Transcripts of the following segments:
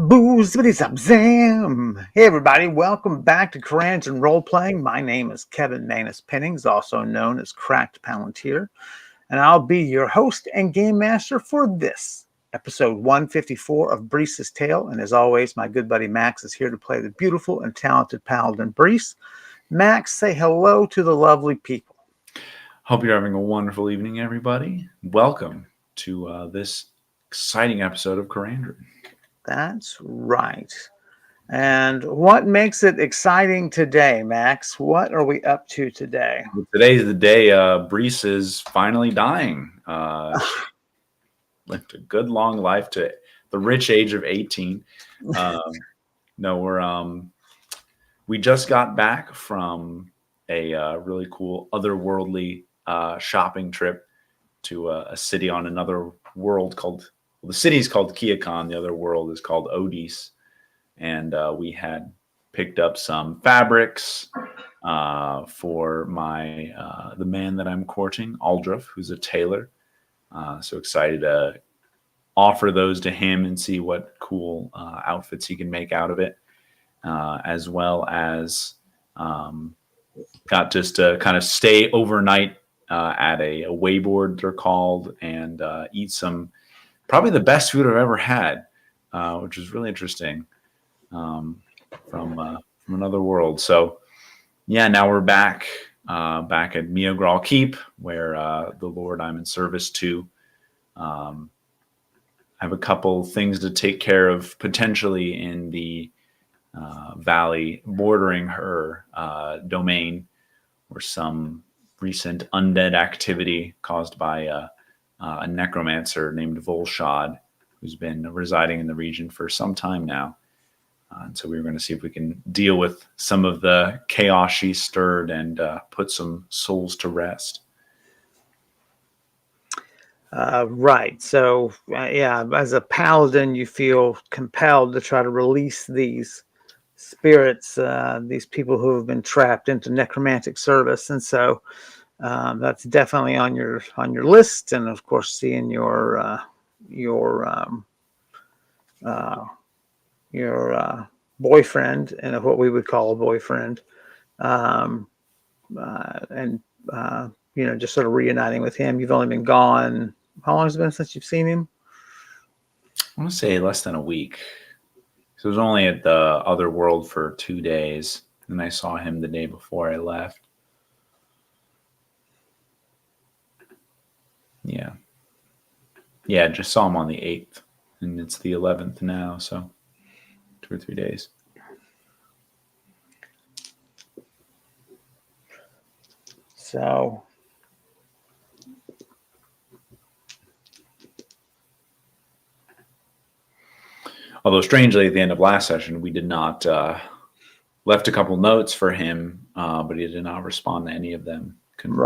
Booze, zam. Hey everybody, welcome back to Karandrin Role Playing. My name is Kevin Manus Pennings, also known as Cracked Palantir, and I'll be your host and game master for this episode 154 of Brise's Tale. And as always, my good buddy Max is here to play the beautiful and talented paladin Brise. Max, say hello to the lovely people. Hope you're having a wonderful evening, everybody. Welcome to this exciting episode of Karandrin. That's right. And what makes it exciting today, Max? What are we up to today? Today's the day Brise is finally dying. Lived a good long life to the rich age of 18. We just got back from a really cool otherworldly shopping trip to a city on another world the city is called Kiakon. The other world is called Odis. And we had picked up some fabrics for the man that I'm courting, Aldruf, who's a tailor. So excited to offer those to him and see what cool outfits he can make out of it, as well as got just to kind of stay overnight at a wayboard, they're called, and eat some probably the best food I've ever had, which is really interesting. From another world. So yeah, now we're back at Miogral Keep, where the Lord I'm in service to. I have a couple things to take care of potentially in the valley bordering her domain, where some recent undead activity caused by a necromancer named Volshad, who's been residing in the region for some time now. And so we were going to see if we can deal with some of the chaos she stirred and put some souls to rest. Right. So, as a paladin, you feel compelled to try to release these spirits, these people who have been trapped into necromantic service. And so that's definitely on your list. And of course, seeing your boyfriend, and what we would call a boyfriend, and just sort of reuniting with him. You've only been gone. How long has it been since you've seen him? I want to say less than a week. So I was only at the other world for 2 days, and I saw him the day before I left. Yeah, just saw him on the 8th, and it's the 11th now, so 2 or 3 days. So although strangely, at the end of last session, we did not left a couple notes for him, but he did not respond to any of them. Couldn't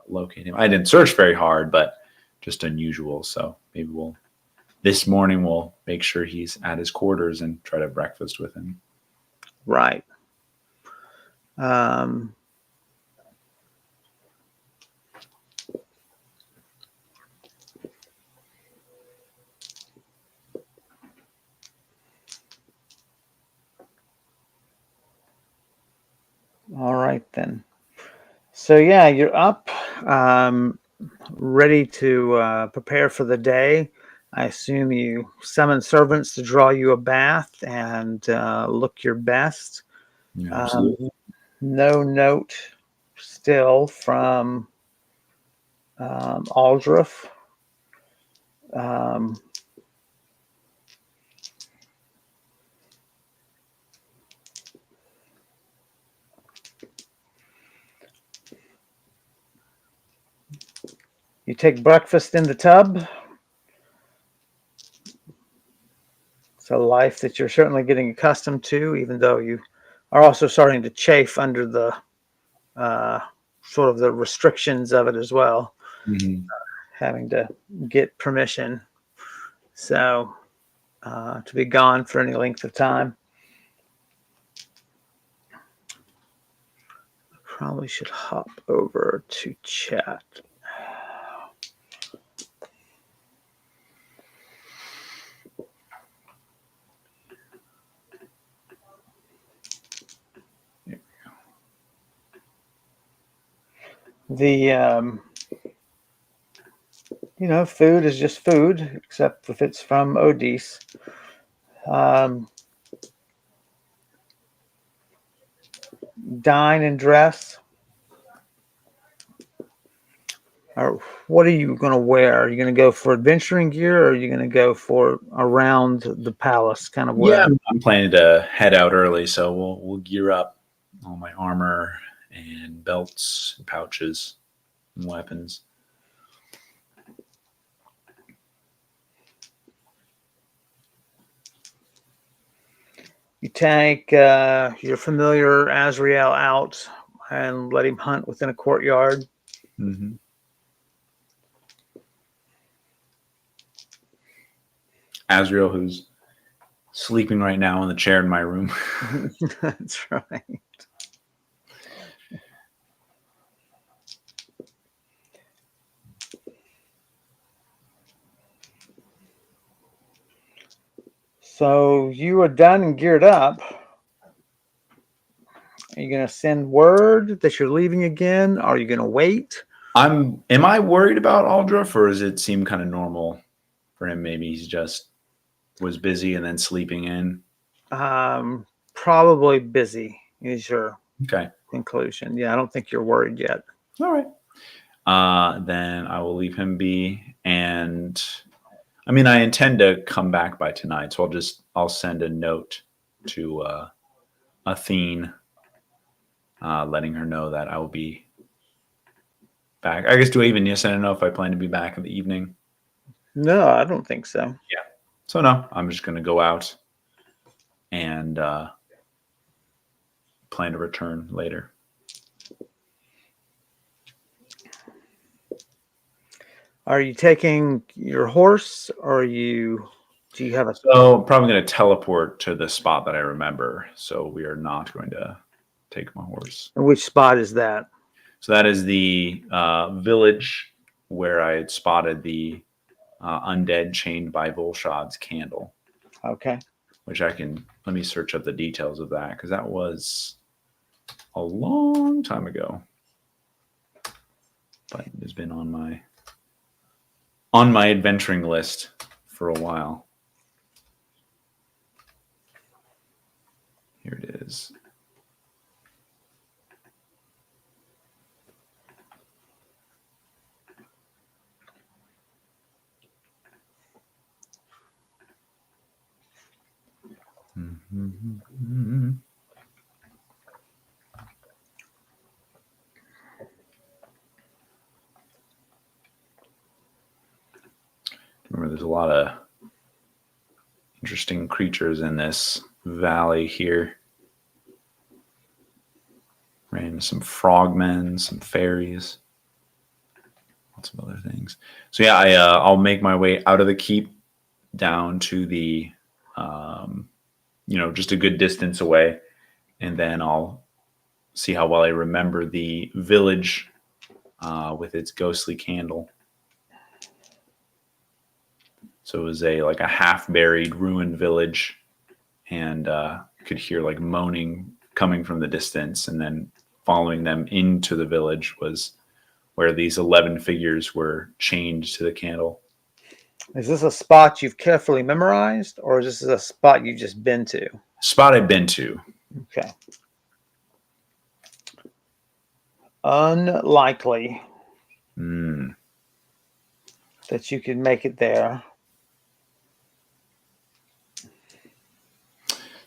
locate him. I didn't search very hard, but just unusual. So maybe this morning we'll make sure he's at his quarters and try to have breakfast with him. Right. All right, then. So, yeah, you're up, ready to prepare for the day. I assume you summon servants to draw you a bath and look your best. Yeah, absolutely. No note still from Aldruf. You take breakfast in the tub. It's a life that you're certainly getting accustomed to, even though you are also starting to chafe under the sort of the restrictions of it as well. Mm-hmm. Having to get permission. So to be gone for any length of time. Probably should hop over to chat. The food is just food, except if it's from Odis. Dine and dress. Or what are you going to wear? Are you going to go for adventuring gear, or are you going to go for around the palace kind of Yeah, wear? I'm planning to head out early, so we'll gear up all my armor and belts and pouches and weapons. You take your familiar Azrael out and let him hunt within a courtyard. Mm-hmm. Azrael, who's sleeping right now in the chair in my room. That's right. So you are done and geared up. Are you going to send word that you're leaving again? Are you going to wait? Am I worried about Aldruf, or does it seem kind of normal for him? Maybe he's just was busy and then sleeping in. Probably busy is your Okay. conclusion. Yeah, I don't think you're worried yet. All right. Then I will leave him be. And I mean, I intend to come back by tonight, so I'll send a note to Athene, letting her know that I will be back. I guess do I even need to send a note if I plan to be back in the evening? No, I don't think so. Yeah. So no, I'm just gonna go out and plan to return later. Are you taking your horse, or do you have a? So I'm probably going to teleport to the spot that I remember. So we are not going to take my horse. Which spot is that? So that is the village where I had spotted the undead chained by Volshad's candle. Okay. Which let me search up the details of that, because that was a long time ago. But it has been on my adventuring list for a while. Here it is. Mm-hmm. Remember, there's a lot of interesting creatures in this valley here. Ran into some frogmen, some fairies, lots of other things. So yeah, I'll make my way out of the keep down to the, just a good distance away, and then I'll see how well I remember the village with its ghostly candle. So it was a half-buried, ruined village, and could hear like moaning coming from the distance, and then following them into the village was where these 11 figures were chained to the candle. Is this a spot you've carefully memorized, or is this a spot you've just been to? Spot I've been to. Okay. Unlikely that you could make it there.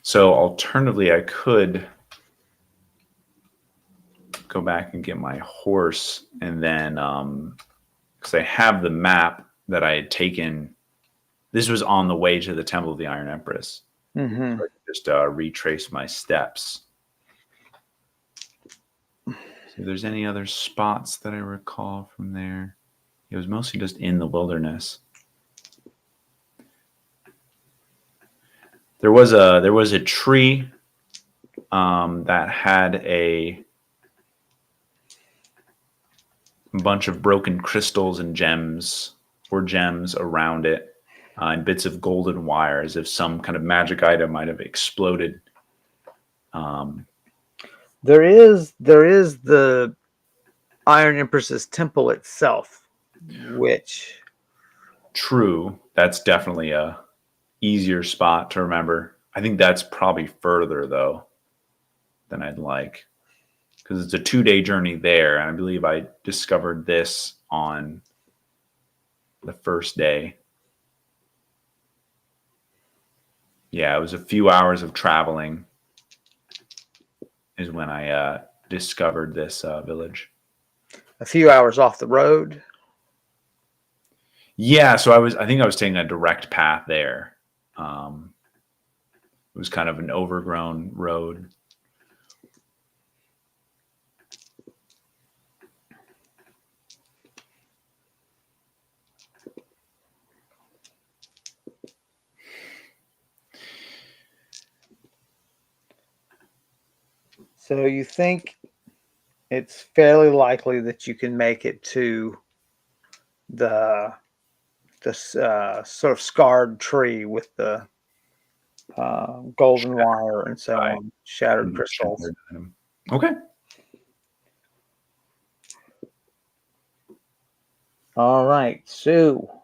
So alternatively, I could go back and get my horse, and then because I have the map that I had taken. This was on the way to the Temple of the Iron Empress. Mm-hmm. So I could just retrace my steps. See if there's any other spots that I recall from there. It was mostly just in the wilderness. There was a tree that had a bunch of broken crystals and gems around it, and bits of golden wire, as if some kind of magic item might have exploded. There is the Iron Empress's temple itself, which True. That's definitely a easier spot to remember. I think that's probably further though than I'd like, because it's a 2-day journey there, and I believe I discovered this on the first day. Yeah, it was a few hours of traveling is when I discovered this village. a few hours off the road. Yeah, so I think I was taking a direct path there. It was kind of an overgrown road. So you think it's fairly likely that you can make it to the sort of scarred tree with the golden wire and so Right. on, shattered crystals. Okay. All right, so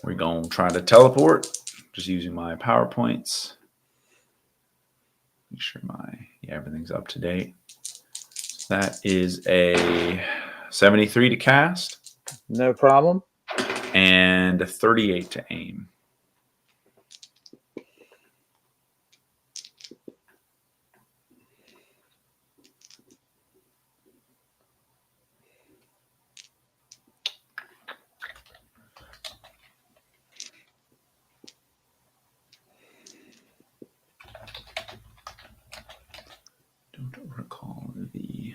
We're going to try to teleport, just using my PowerPoints. Make sure everything's up to date. So that is a 73 to cast no problem. and a 38 to aim. Don't recall the...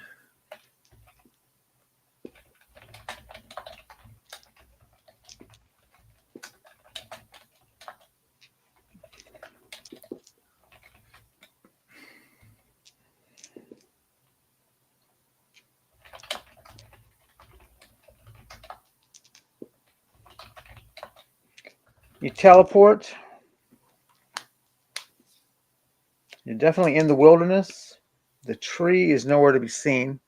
You teleport. You're definitely in the wilderness. The tree is nowhere to be seen.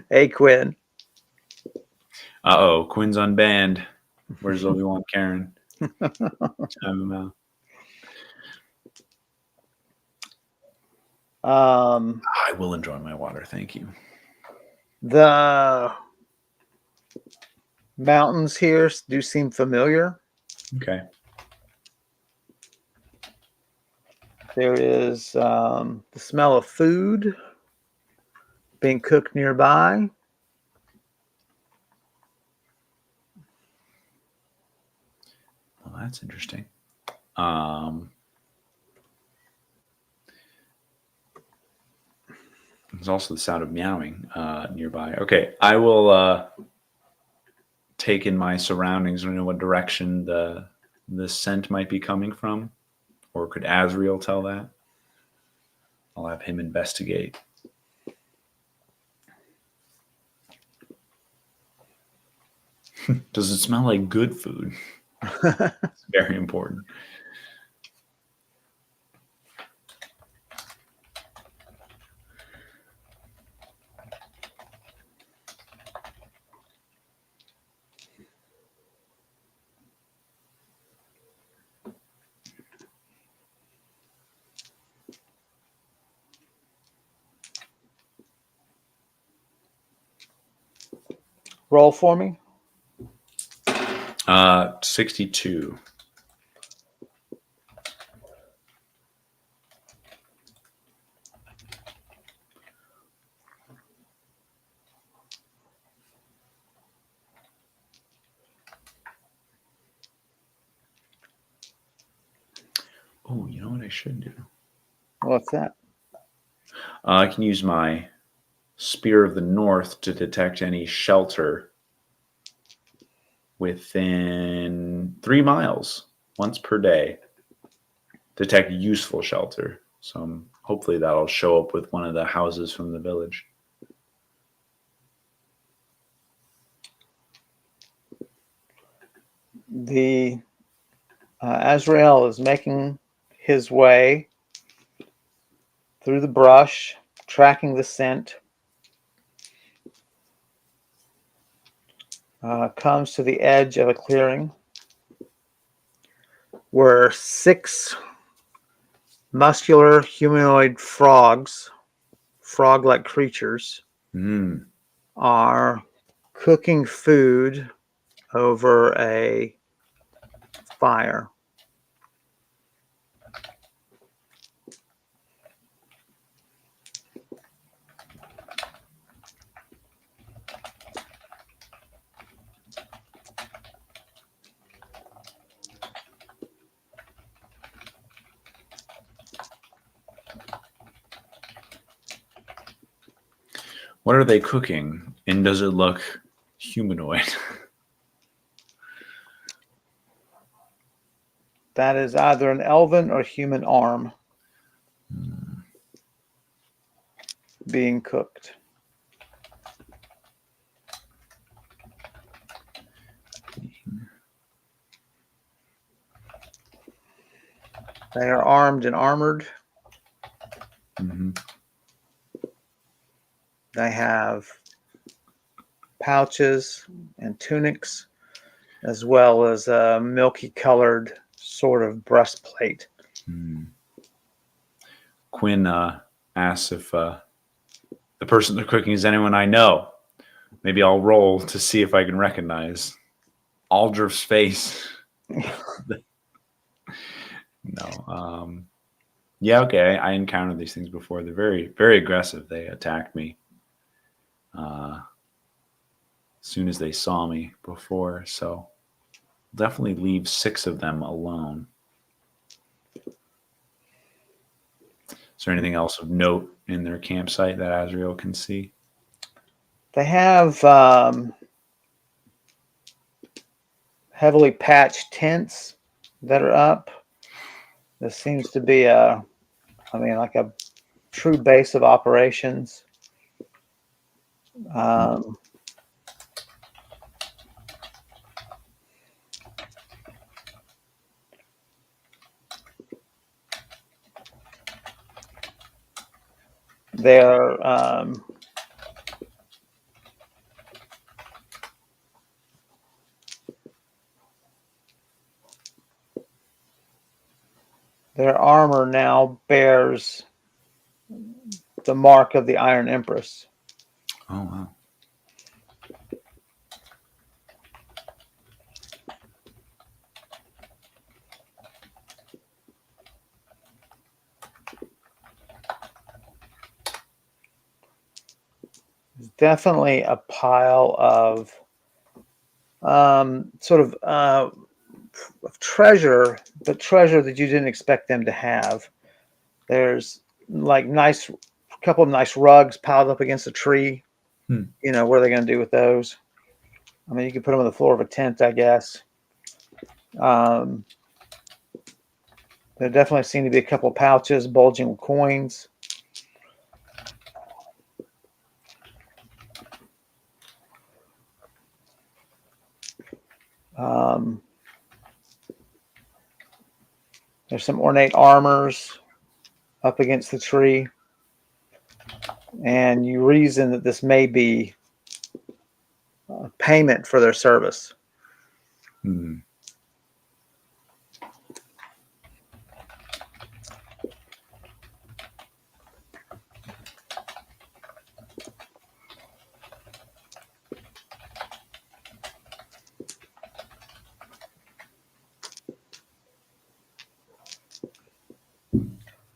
Hey, Quinn. Uh-oh, Quinn's unbanned. Where's Obi-Wan Karen? Time him out. I will enjoy my water, thank you. The mountains here do seem familiar. Okay. There is the smell of food being cooked nearby. Well, that's interesting. There's also the sound of meowing nearby. Okay, I will take in my surroundings and know what direction the scent might be coming from, or could Azriel tell that? I'll have him investigate. Does it smell like good food? It's very important. Roll for me. 62. Oh, you know what I should do? What's that? I can use my Spear of the North to detect any shelter within 3 miles once per day. Detect useful shelter. So hopefully that'll show up with one of the houses from the village. The Azrael is making his way through the brush, tracking the scent. Comes to the edge of a clearing where 6 muscular humanoid frogs, frog-like creatures, are cooking food over a fire. What are they cooking? And does it look humanoid? That is either an elven or human arm being cooked. They are armed and armored. They have pouches and tunics, as well as a milky colored sort of breastplate. Quinn asks if the person they're cooking is anyone I know. Maybe I'll roll to see if I can recognize Aldriff's face. No. Yeah, okay. I encountered these things before. They're very, very aggressive. They attacked me as soon as they saw me before. So definitely leave 6 of them alone. Is there anything else of note in their campsite that Azrael can see? They have heavily patched tents that are up. This seems to be like a true base of operations. They're their armor now bears the mark of the Iron Empress. Oh, wow. There's definitely a pile of of treasure, but treasure that you didn't expect them to have. There's like couple of nice rugs piled up against a tree. You know, what are they going to do with those? I mean, you could put them on the floor of a tent, I guess. There definitely seem to be a couple of pouches bulging with coins. There's some ornate armors up against the tree. And you reason that this may be payment for their service.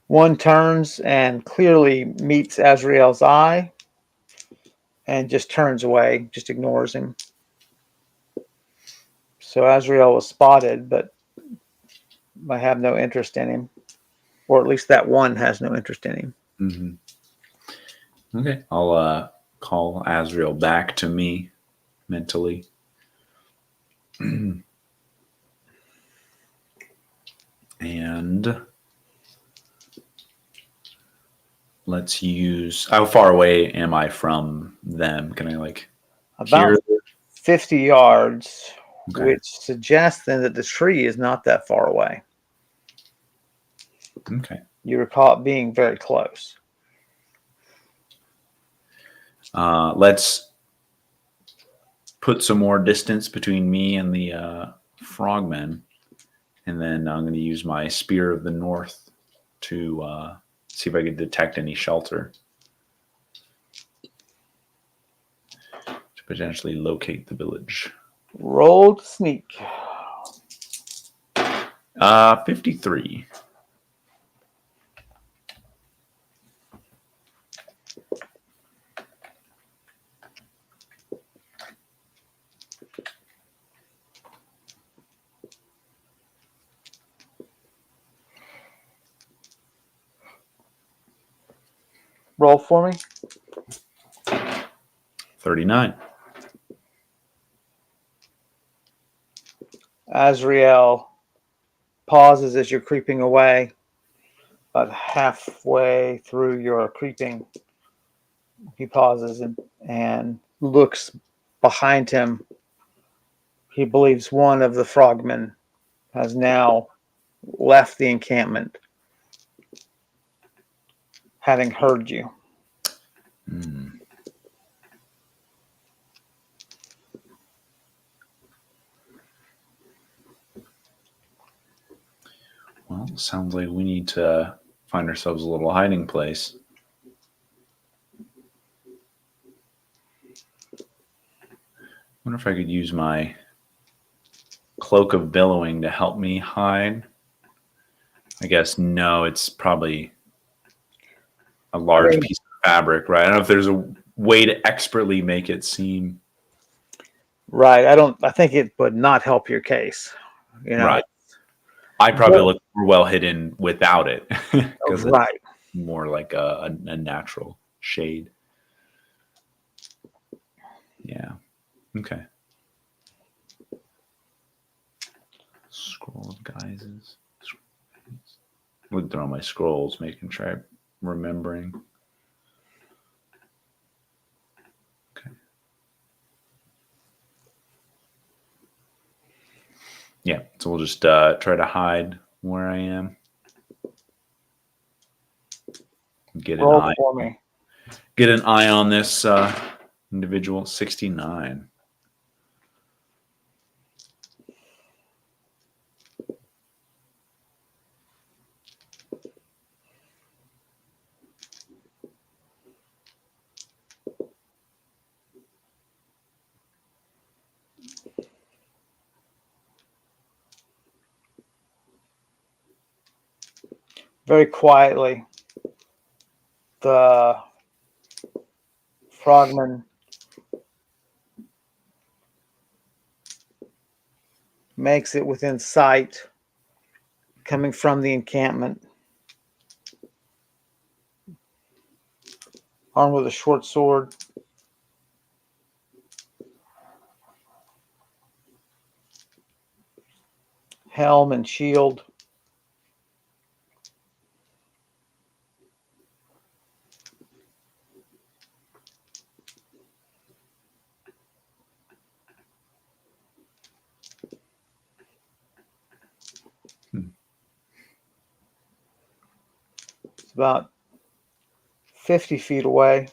One turns and clearly meets Azrael's eye and just turns away, just ignores him. So Azrael was spotted, but I have no interest in him. Or at least that one has no interest in him. Okay. I'll call Azrael back to me mentally. And let's use, how far away am I from them? Can I about hear? 50 yards, Okay. which suggests then that the tree is not that far away. Okay. You recall it being very close. Let's put some more distance between me and the frogmen, and then I'm going to use my Spear of the North to see if I can detect any shelter to potentially locate the village. Roll to sneak. 53. Roll for me. 39. Azrael pauses as you're creeping away. About halfway through your creeping, he pauses and looks behind him. He believes one of the frogmen has now left the encampment, having heard you. Well, sounds like we need to find ourselves a little hiding place. Wonder if I could use my Cloak of Billowing to help me hide. I guess no, it's probably a large piece of fabric, right? I don't know if there's a way to expertly make it seem Right. I think it would not help your case. You know. right. I probably look more well hidden without it because it's Right. more like a natural shade. Yeah. Okay. Scroll of guises. Look through all my scrolls, making sure I'm remembering. Okay. Yeah, so we'll just try to hide where I am. Get an Roll eye. for me. Get an eye on this individual. 69. Very quietly, the frogman makes it within sight, coming from the encampment, armed with a short sword. Helm and shield. It's about 50 feet away.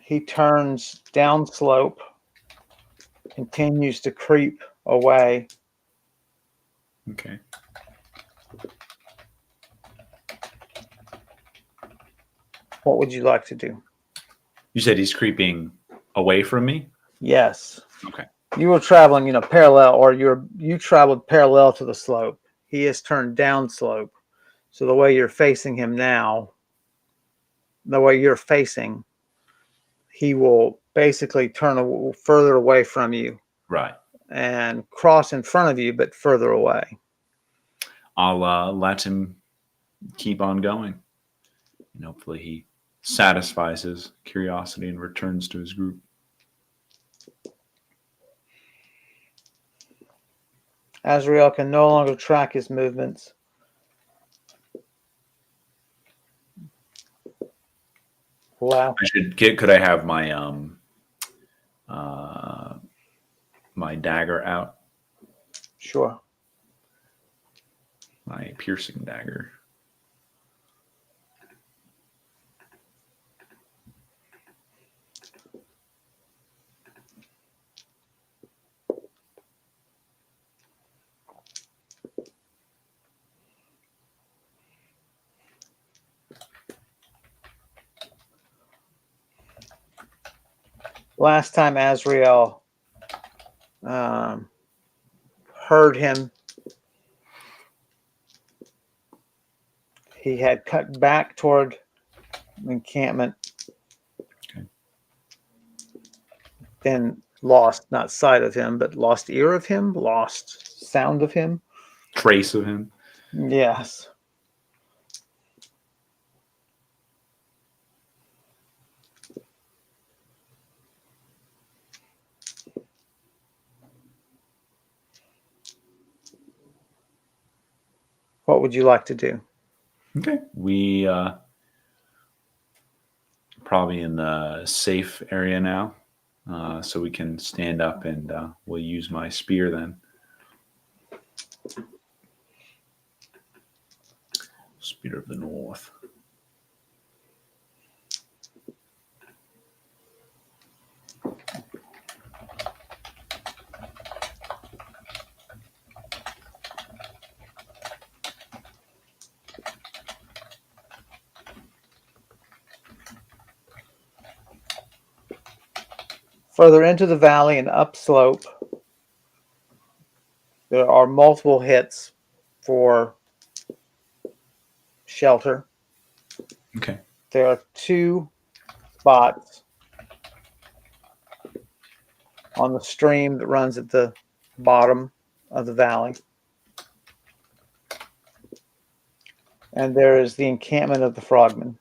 He turns downslope, continues to creep away. Okay. What would you like to do? You said he's creeping away from me? Yes. Okay. You were traveling, parallel, or you traveled parallel to the slope. He has turned downslope. So the way you're facing him now, the way you're facing, he will basically turn further away from you. Right. And cross in front of you, but further away. I'll let him keep on going. And hopefully he satisfies his curiosity and returns to his group. Azrael can no longer track his movements. Wow. Could I have my uh my dagger out? Sure. My piercing dagger. Last time Azrael um, heard him, he had cut back toward the encampment, Okay. then lost not sight of him, but lost ear of him, lost sound of him. Trace of him. Yes. What would you like to do? Okay. We probably in the safe area now, so we can stand up and we'll use my spear then. Spear of the North. Further into the valley and upslope, there are multiple hits for shelter. Okay. There are 2 spots on the stream that runs at the bottom of the valley. And there is the encampment of the frogmen.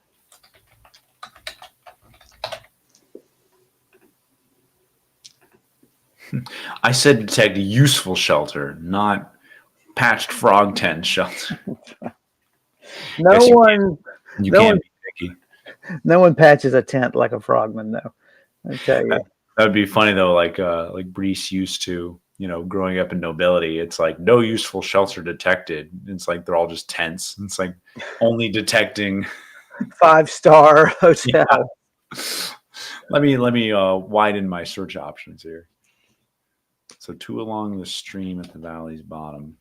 I said detect useful shelter, not patched frog tent shelter. No Guess one you no one can't be picky. no one patches a tent like a frogman though. I tell you. That would be funny though, like Brise used to, growing up in nobility. It's like no useful shelter detected. It's like they're all just tents. It's like only detecting 5-star Yeah. hotel. Let me widen my search options here. So 2 along the stream at the valley's bottom.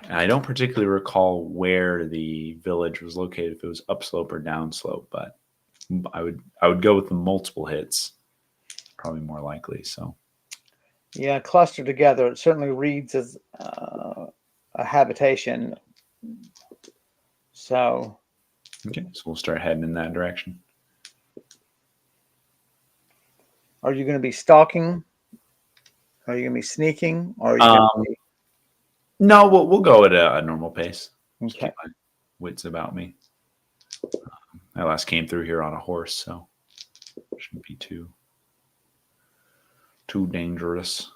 And I don't particularly recall where the village was located, if it was upslope or downslope, but I would go with the multiple hits, probably more likely. So Yeah, clustered together. It certainly reads as a habitation. So okay, so we'll start heading in that direction. are you going to be stalking? Are you going to be sneaking? Or are you going to be No, we'll go at a normal pace. Just okay? keep my wits about me. I last came through here on a horse, so shouldn't be too dangerous.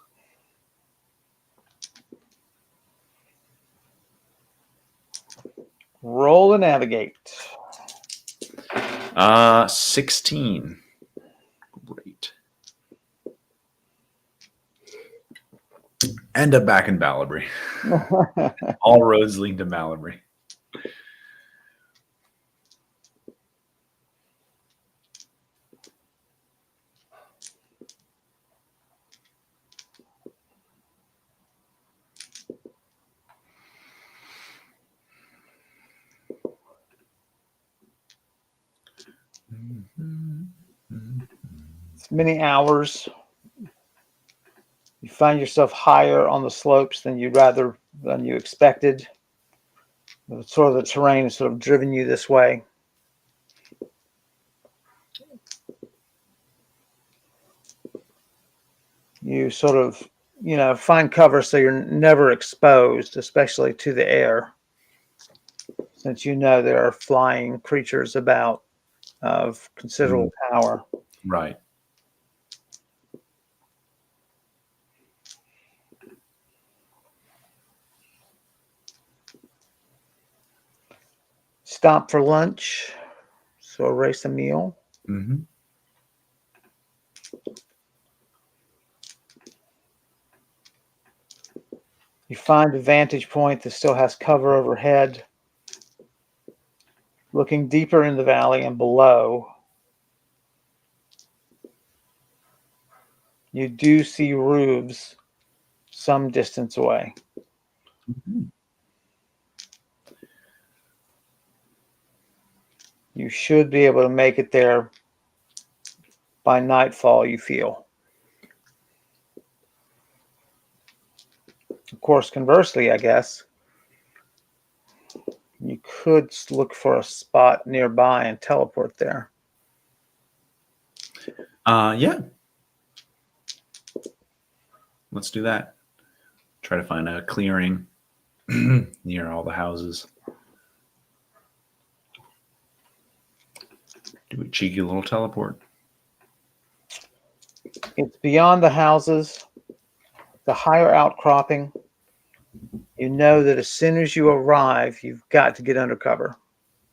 Roll to navigate. 16. Great. End up back in Balabry. All roads lead to Balabry. It's many hours. You find yourself higher on the slopes than you expected. Sort of the terrain has sort of driven you this way. You sort of, find cover so you're never exposed, especially to the air, since there are flying creatures about of considerable power. Right. stop for lunch, so erase a meal. Mm-hmm. You find a vantage point that still has cover overhead. Looking deeper in the valley and below, you do see roofs some distance away. Mm-hmm. You should be able to make it there by nightfall, you feel. Of course, conversely, I guess, you could look for a spot nearby and teleport there. Yeah. Let's do that. Try to find a clearing near all the houses. Do a cheeky little teleport. It's beyond the houses, the higher outcropping. You know that as soon as you arrive, you've got to get under cover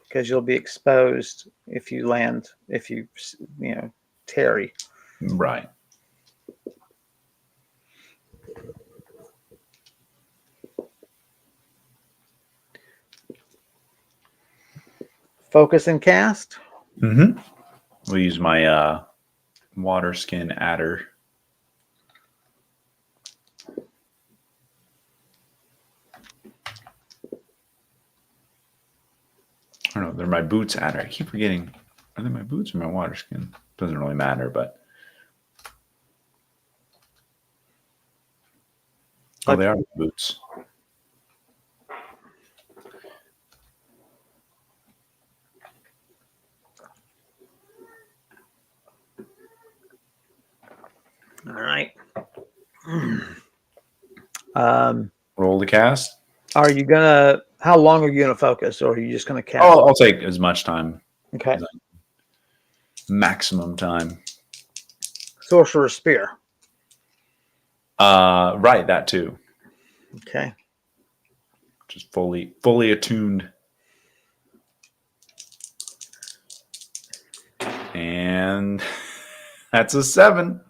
because you'll be exposed if you land, if you tarry. Right. Focus and cast. Mm-hmm. We'll use my water skin adder. I don't know. They're my boots adder. I keep forgetting. Are they my boots or my water skin? Doesn't really matter, but. Oh, they are boots. All right. Roll the cast. Are you gonna? How long are you gonna focus, or are you just gonna cast? Oh, I'll take as much time. Okay. Maximum time. Sorcerer's Spear. Right, that too. Okay. Just fully attuned. And that's a 7.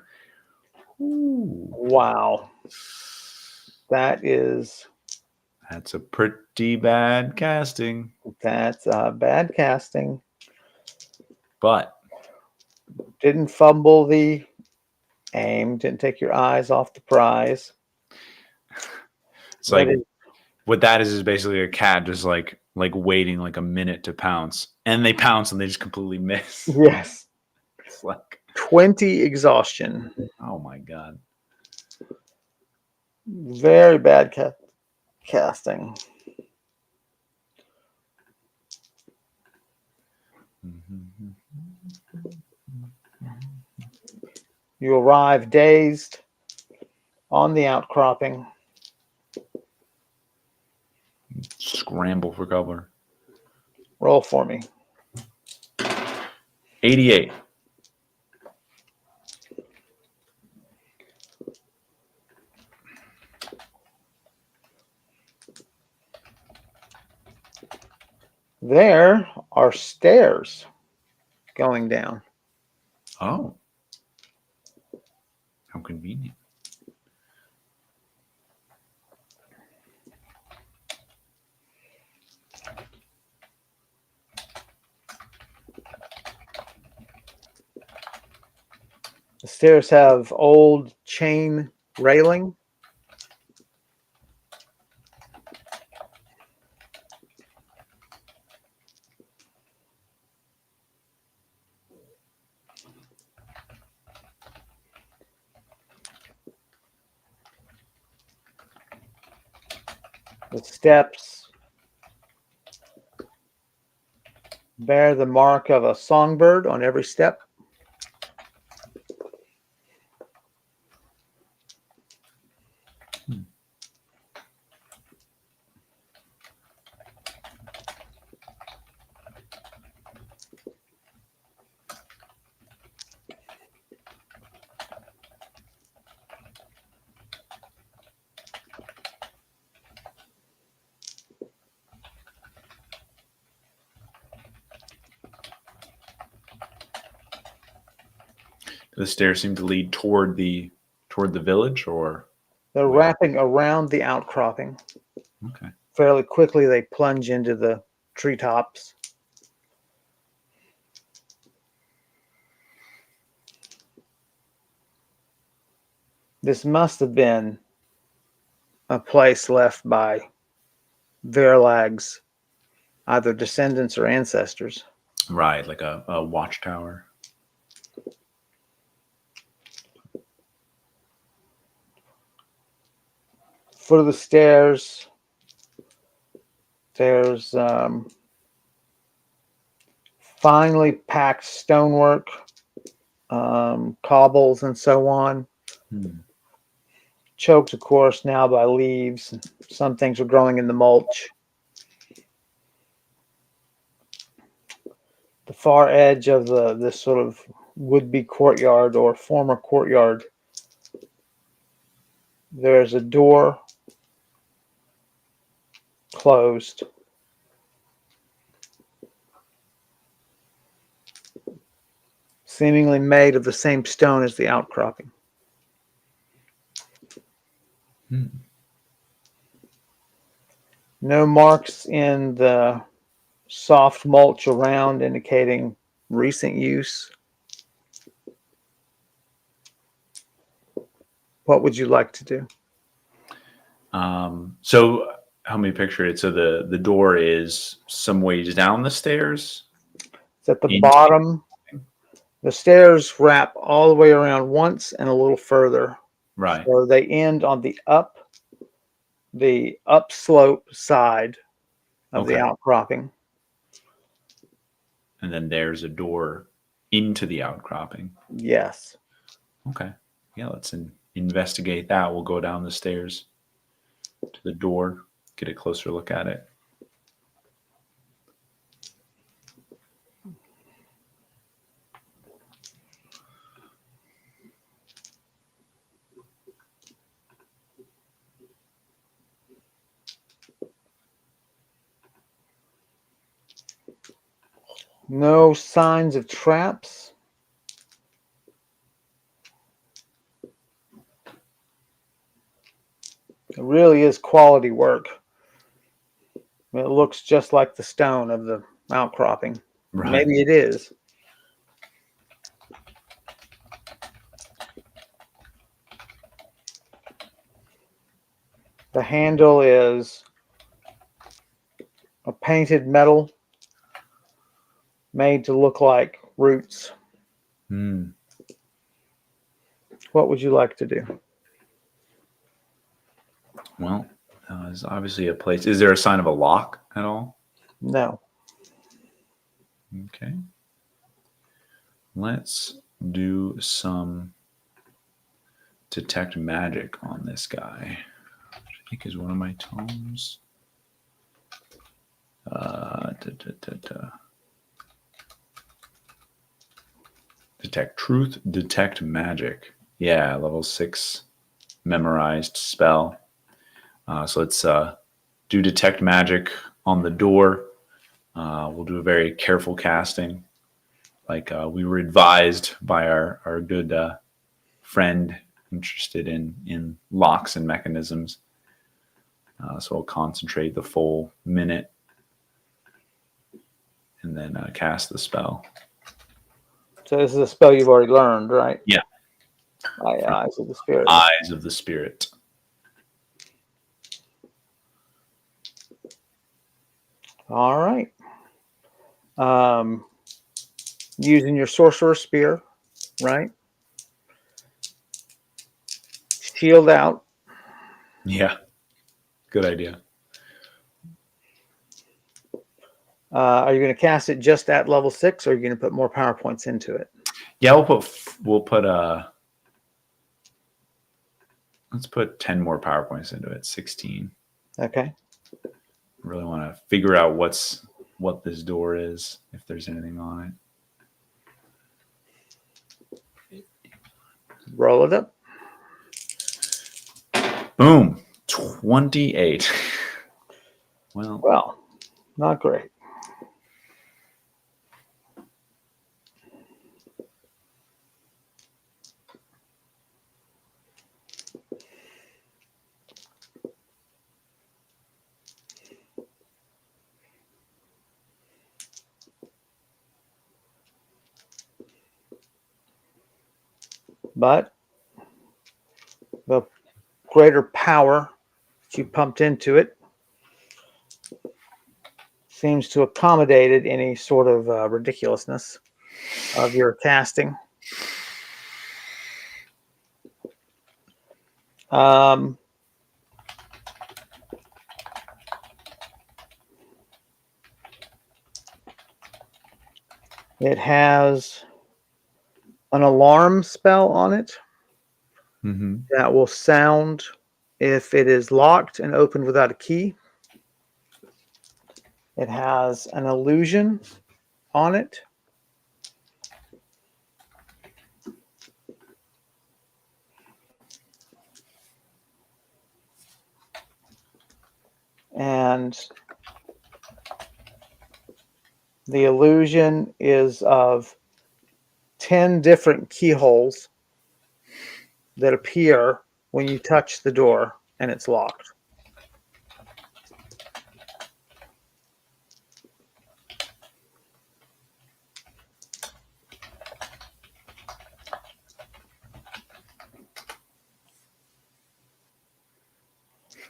Ooh. Wow. That's a pretty bad casting. That's bad casting. But didn't fumble the aim. Didn't take your eyes off the prize. It's like what that is basically a cat just like waiting like a minute to pounce, and they pounce and they just completely miss. Yes. It's like 20 exhaustion. Oh my god. Very bad casting. You arrive dazed on the outcropping. Scramble for cover. Roll for me. 88. There are stairs going down. Oh. How convenient. The stairs have old chain railing. The steps bear the mark of a songbird on every step. The stairs seem to lead toward the village, or They're where? wrapping around the outcropping. Okay. Fairly quickly, they plunge into the treetops. This must have been a place left by Verlag's either descendants or ancestors. Right, like a watchtower. Foot of the stairs, there's finely packed stonework, cobbles, and so on. Choked, of course, now by leaves. Some things are growing in the mulch. The far edge of this sort of would-be courtyard or former courtyard, there's a door closed. Seemingly made of the same stone as the outcropping. No marks in the soft mulch around indicating recent use. What would you like to do? So help me picture it. So the door is some ways down the stairs. It's at the bottom. The stairs wrap all the way around once and a little further. Right. So they end on the upslope side of the outcropping. And then there's a door into the outcropping. Yes. Okay. Yeah, let's investigate that. We'll go down the stairs to the door, get a closer look at it. No signs of traps. It really is quality work. It looks just like the stone of the outcropping. Right. Maybe it is. The handle is a painted metal made to look like roots. What would you like to do? Well, there's obviously a place. Is there a sign of a lock at all? No. Okay. Let's do some detect magic on this guy, which I think is one of my tomes. Detect truth, detect magic. Yeah, level 6 memorized spell. So let's do detect magic on the door. We'll do a very careful casting, like we were advised by our good friend interested in locks and mechanisms. So we'll concentrate the full minute and then cast the spell. So this is a spell you've already learned, right? Yeah. Eyes of the Spirit. Eyes of the Spirit. All right. Using your sorcerer spear, right? Shield out. Yeah. Good idea. Are you going to cast it just at level 6, or are you going to put more power points into it? Yeah, we'll put let's put 10 more power points into it. 16. Okay. Really want to figure out what this door is, if there's anything on it. Roll it up. Boom. 28. Well, not great. but the greater power that you pumped into it seems to have accommodated any sort of ridiculousness of your casting. It has an alarm spell on it that will sound if it is locked and opened without a key. It has an illusion on it. And the illusion is of 10 different keyholes that appear when you touch the door and it's locked.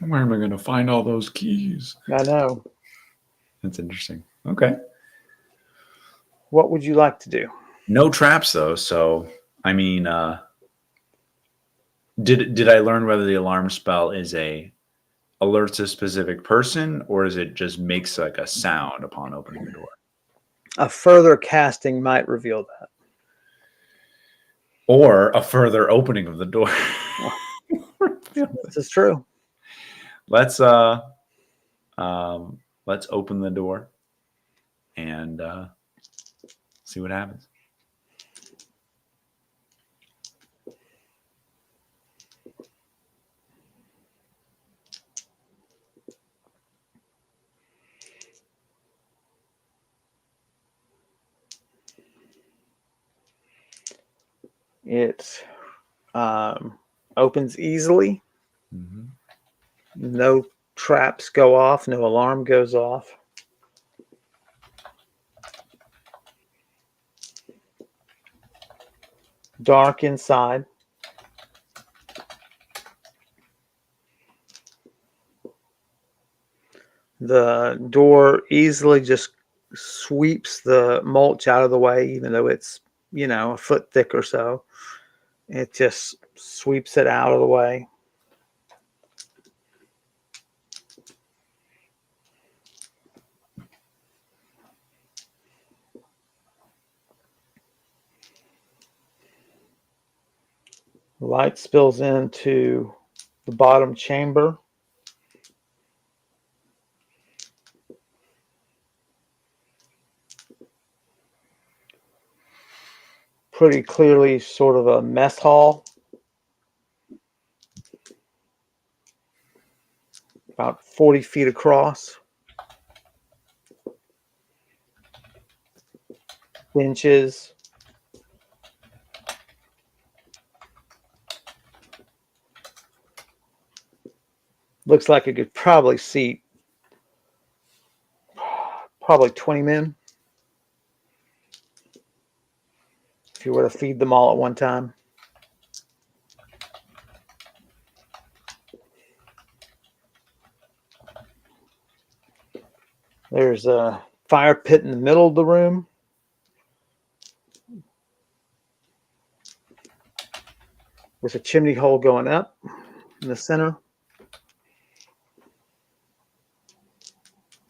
Where am I going to find all those keys? I know. That's interesting. Okay. What would you like to do? No traps though. So, I mean, did I learn whether the alarm spell is alerts a specific person, or is it just makes like a sound upon opening the door? A further casting might reveal that. Or a further opening of the door. This is true. Let's open the door and see what happens. It opens easily. Mm-hmm. No traps go off. No alarm goes off. Dark inside. The door easily just sweeps the mulch out of the way, even though it's, a foot thick or so. It just sweeps it out of the way. Light spills into the bottom chamber. Pretty clearly sort of a mess hall. About 40 feet across. Benches. Looks like it could probably seat probably 20 men if you were to feed them all at one time. There's a fire pit in the middle of the room. With a chimney hole going up in the center.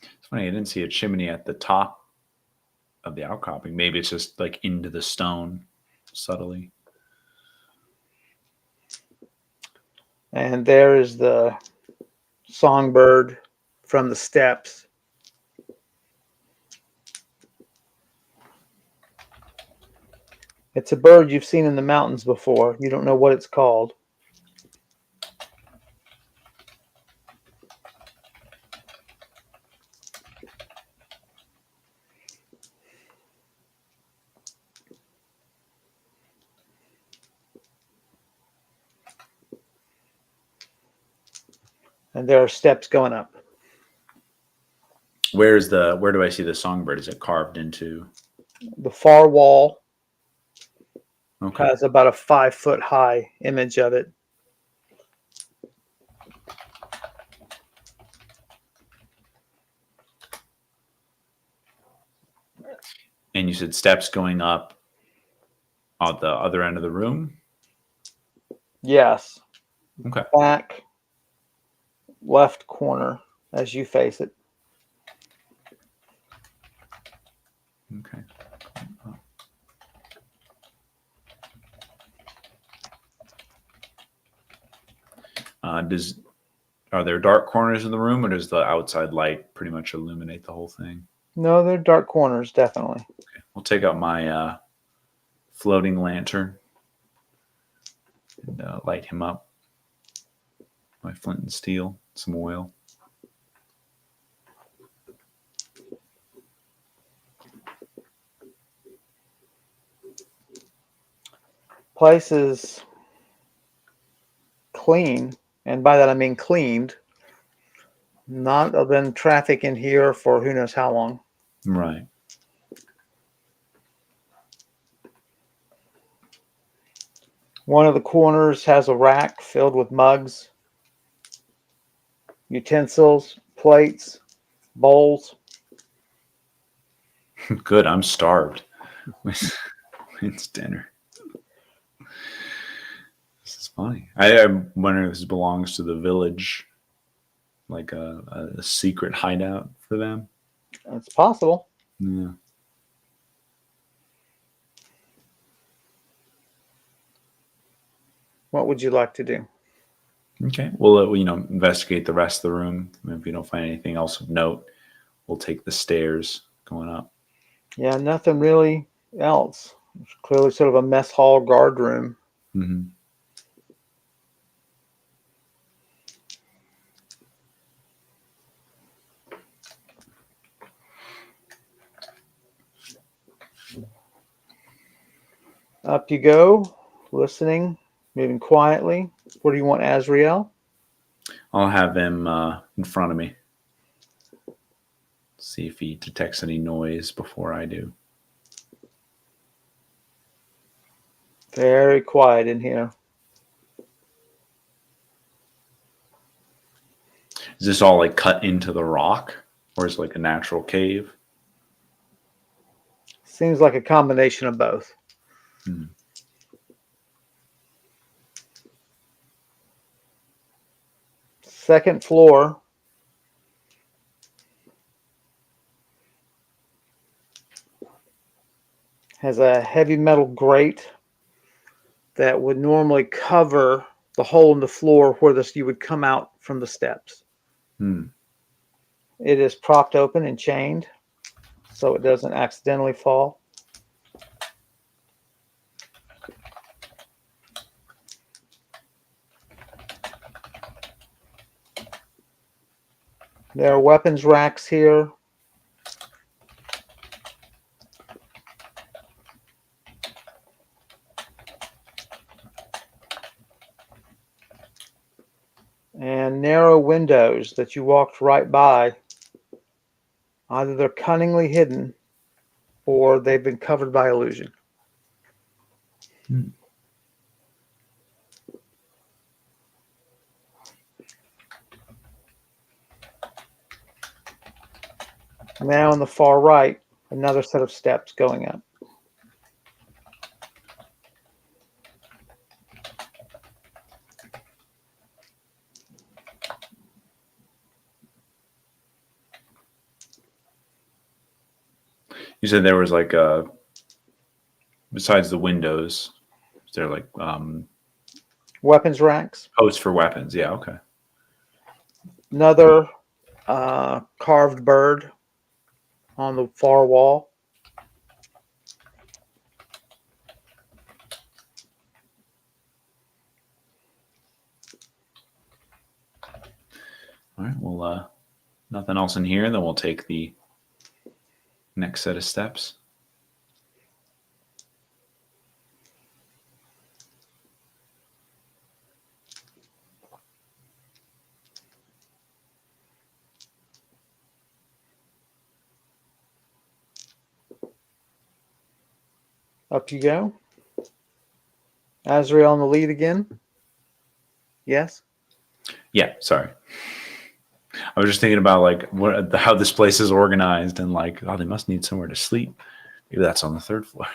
It's funny, I didn't see a chimney at the top of the outcropping. Maybe it's just like into the stone subtly. And there is the songbird from the steps. It's a bird you've seen in the mountains before. You don't know what it's called. And there are steps going up. Where do I see the songbird? Is it carved into the far wall Okay. Has about a 5-foot high image of it. And you said steps going up on the other end of the room? Yes. Okay. Back left corner as you face it. Okay. Are there dark corners in the room, or does the outside light pretty much illuminate the whole thing? No, they're dark corners, definitely. Okay. We'll take out my floating lantern and light him up. My flint and steel, some oil. Place is clean, and by that I mean cleaned. Not been traffic in here for who knows how long. Right. One of the corners has a rack filled with mugs, utensils, plates, bowls. Good. I'm starved. It's dinner. This is funny. I'm wondering if this belongs to the village, like a secret hideout for them. It's possible. Yeah. What would you like to do? Okay. We'll investigate the rest of the room. If we don't find anything else of note, we'll take the stairs going up. Yeah, nothing really else. It's clearly sort of a mess hall guard room. Mm-hmm. Up you go, listening, moving quietly. Where do you want Azrael? I'll have him in front of me. See if he detects any noise before I do. Very quiet in here. Is this all like cut into the rock, or is it like a natural cave? Seems like a combination of both. Hmm. Second floor has a heavy metal grate that would normally cover the hole in the floor where you would come out from the steps. Hmm. It is propped open and chained so it doesn't accidentally fall. There are weapons racks here. And narrow windows that you walked right by. Either they're cunningly hidden or they've been covered by illusion. Hmm. Now on the far right, another set of steps going up. You said there was like a, besides the windows, is there like Weapons racks. posts for weapons? Yeah. Okay. Another carved bird on the far wall. All right. Well, nothing else in here. Then we'll take the next set of steps. Up you go. Azrael in the lead again? Yes? Yeah, sorry. I was just thinking about like how this place is organized and like, oh, they must need somewhere to sleep. Maybe that's on the third floor.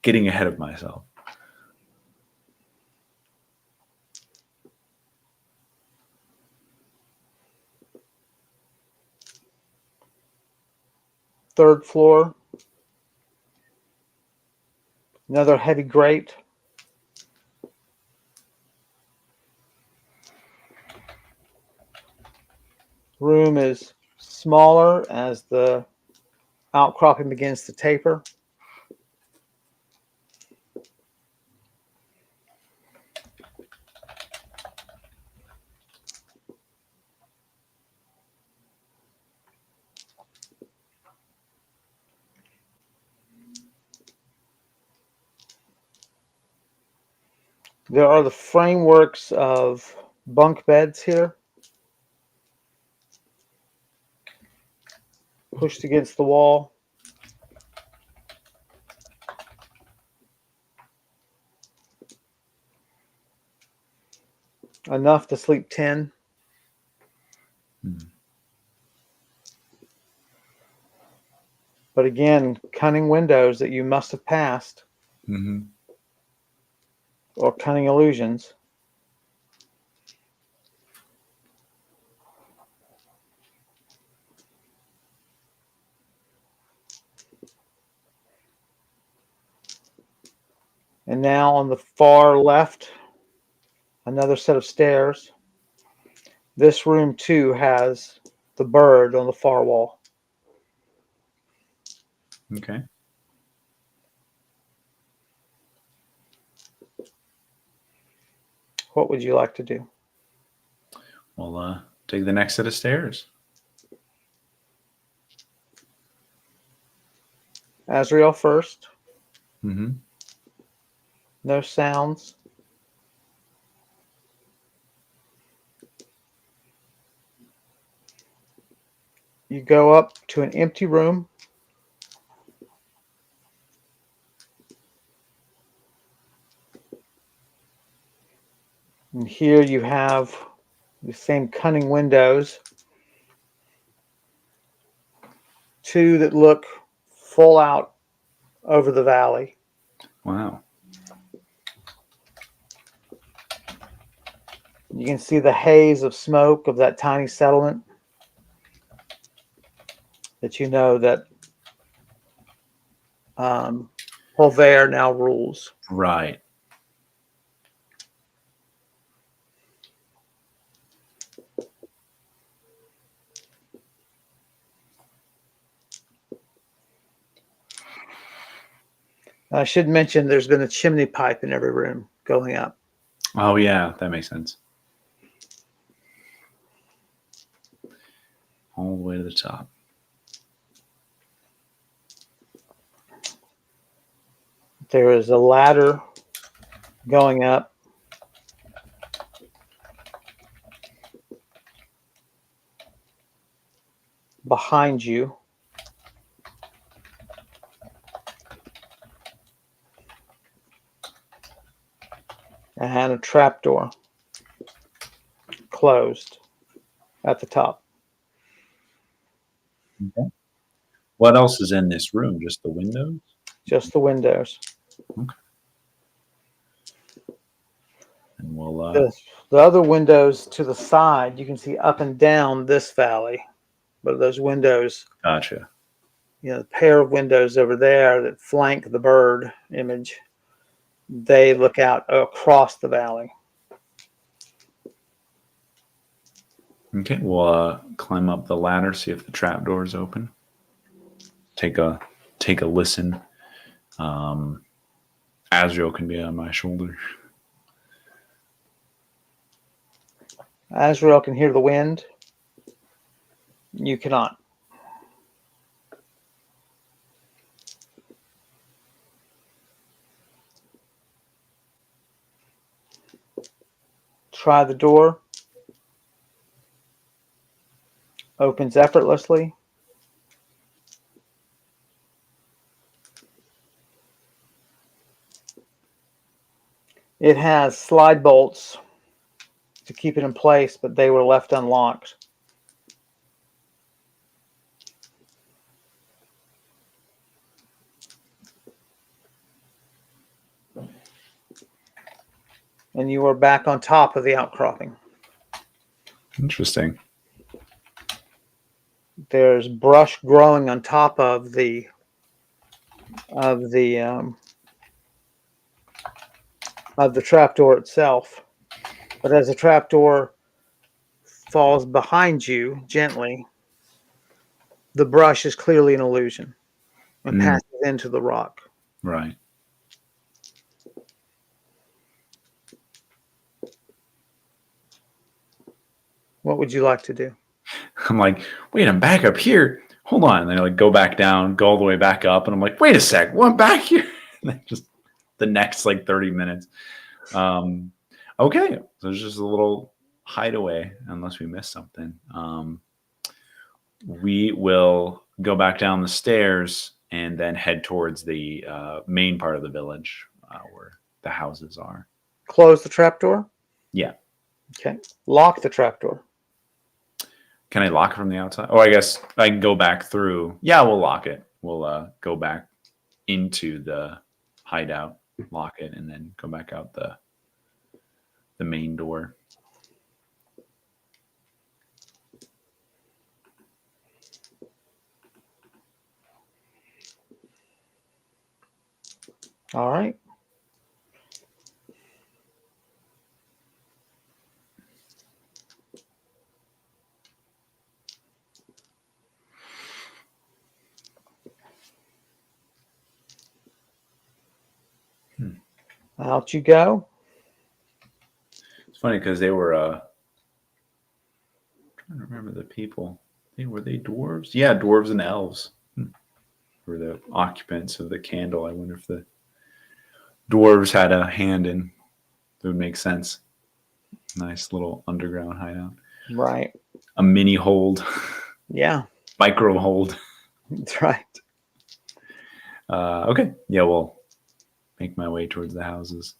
Getting ahead of myself. Third floor. Another heavy grate. Room is smaller as the outcropping begins to taper. There are the frameworks of bunk beds here, pushed against the wall. Enough to sleep 10. But again, cunning windows that you must have passed, or cunning illusions. And now on the far left, another set of stairs. This room too has the bird on the far wall. Okay. What would you like to do? We'll take the next set of stairs. Azrael first. Mm-hmm. No sounds. You go up to an empty room. And here you have the same cunning windows. Two that look full out over the valley. Wow. You can see the haze of smoke of that tiny settlement that you know that Holver now rules. Right. I should mention there's been a chimney pipe in every room going up. Oh, yeah, that makes sense. All the way to the top. There is a ladder going up. Behind you. And a trapdoor closed at the top. Okay. What else is in this room? Just the windows? Just the windows. Okay. And we'll the other windows to the side, you can see up and down this valley. But those windows, gotcha. You know, the pair of windows over there that flank the bird image, they look out across the valley. Okay, we'll climb up the ladder, see if the trap door is open. Take a listen. Azrael can be on my shoulder. Azrael can hear the wind. You cannot. Try the door. Opens effortlessly. It has slide bolts to keep it in place, but they were left unlocked. And you are back on top of the outcropping. Interesting. There's brush growing on top of the trapdoor itself. But as the trapdoor falls behind you gently, the brush is clearly an illusion and passes into the rock. Right. What would you like to do? I'm like, wait, I'm back up here. Hold on. And then I like go back down, go all the way back up, and I'm like, wait a sec, what, back here? And then just the next like 30 minutes. Okay, so it's just a little hideaway, unless we missed something. We will go back down the stairs and then head towards the main part of the village where the houses are. Close the trapdoor? Yeah. Okay. Lock the trapdoor. Can I lock it from the outside? Oh, I guess I can go back through. Yeah, we'll lock it. We'll go back into the hideout, lock it, and then go back out the main door. All right. Out you go. It's funny because they were trying to remember the people. Were they dwarves? Yeah, dwarves and elves were the occupants of the candle. I wonder if the dwarves had a hand in. It would make sense. Nice little underground hideout. Right. A mini hold. Yeah. Micro hold. That's right. Okay. Yeah, we'll make my way towards the houses.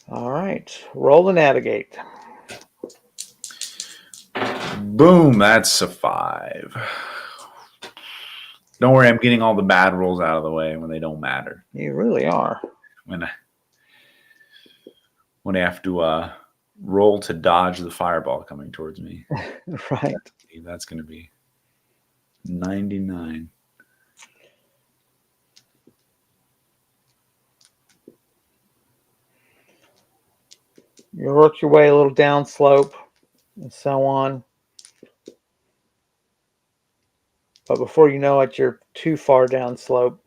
All right. Roll to navigate. Boom. That's a 5. Don't worry, I'm getting all the bad rolls out of the way when they don't matter. You really are. When I have to roll to dodge the fireball coming towards me. Right. That's going to be 99. You work your way a little down slope and so on. But before you know it, you're too far down slope.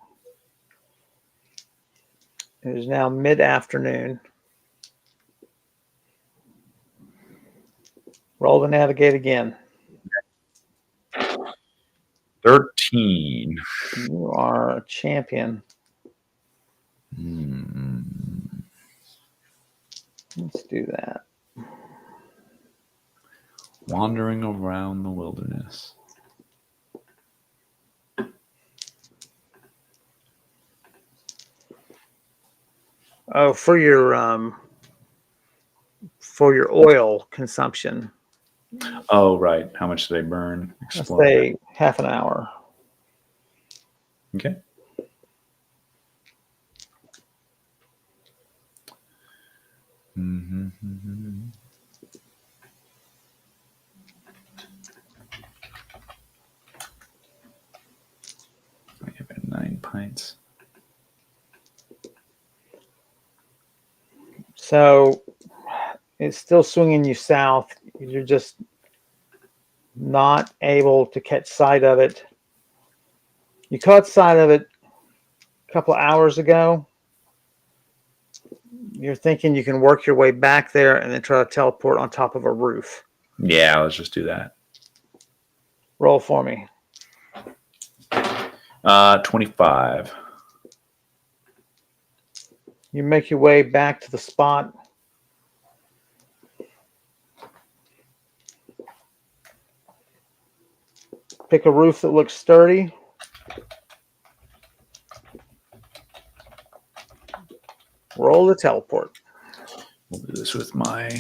It is now mid-afternoon. Roll to navigate again. 13. You are a champion. Let's do that. Wandering around the wilderness. Oh, for your oil consumption. Oh, right. How much do they burn? Let's say half an hour. Okay. I have 9 pints. So it's still swinging you south. You're just not able to catch sight of it. You caught sight of it a couple of hours ago. You're thinking you can work your way back there and then try to teleport on top of a roof. Yeah, let's just do that. Roll for me. 25. You make your way back to the spot. Pick a roof that looks sturdy. Roll the teleport. We'll do this with my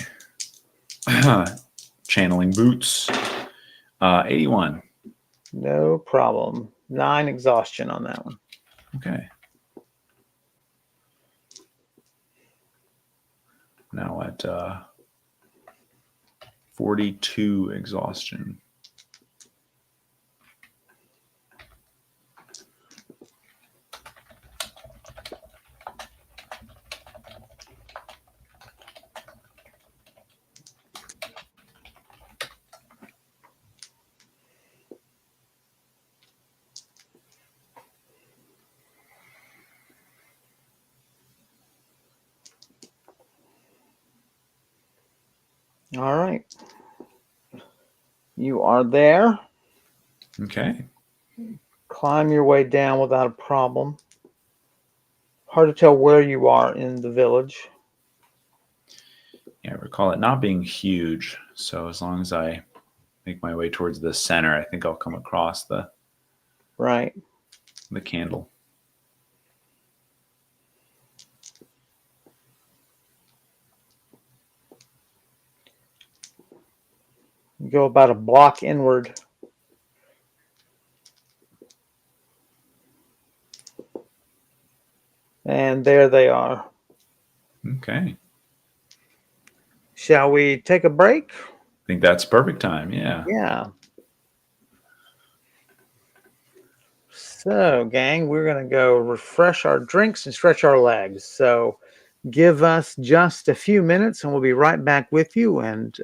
channeling boots. 81. No problem. 9 exhaustion on that one. Okay. Now at 42 exhaustion. All right. You are there. Okay. Climb your way down without a problem. Hard to tell where you are in the village. Yeah, I recall it not being huge. So as long as I make my way towards the center, I think I'll come across the Right. candle. You go about a block inward. And there they are. Okay. Shall we take a break? I think that's perfect time. Yeah. Yeah. So, gang, we're going to go refresh our drinks and stretch our legs. So, give us just a few minutes and we'll be right back with you. And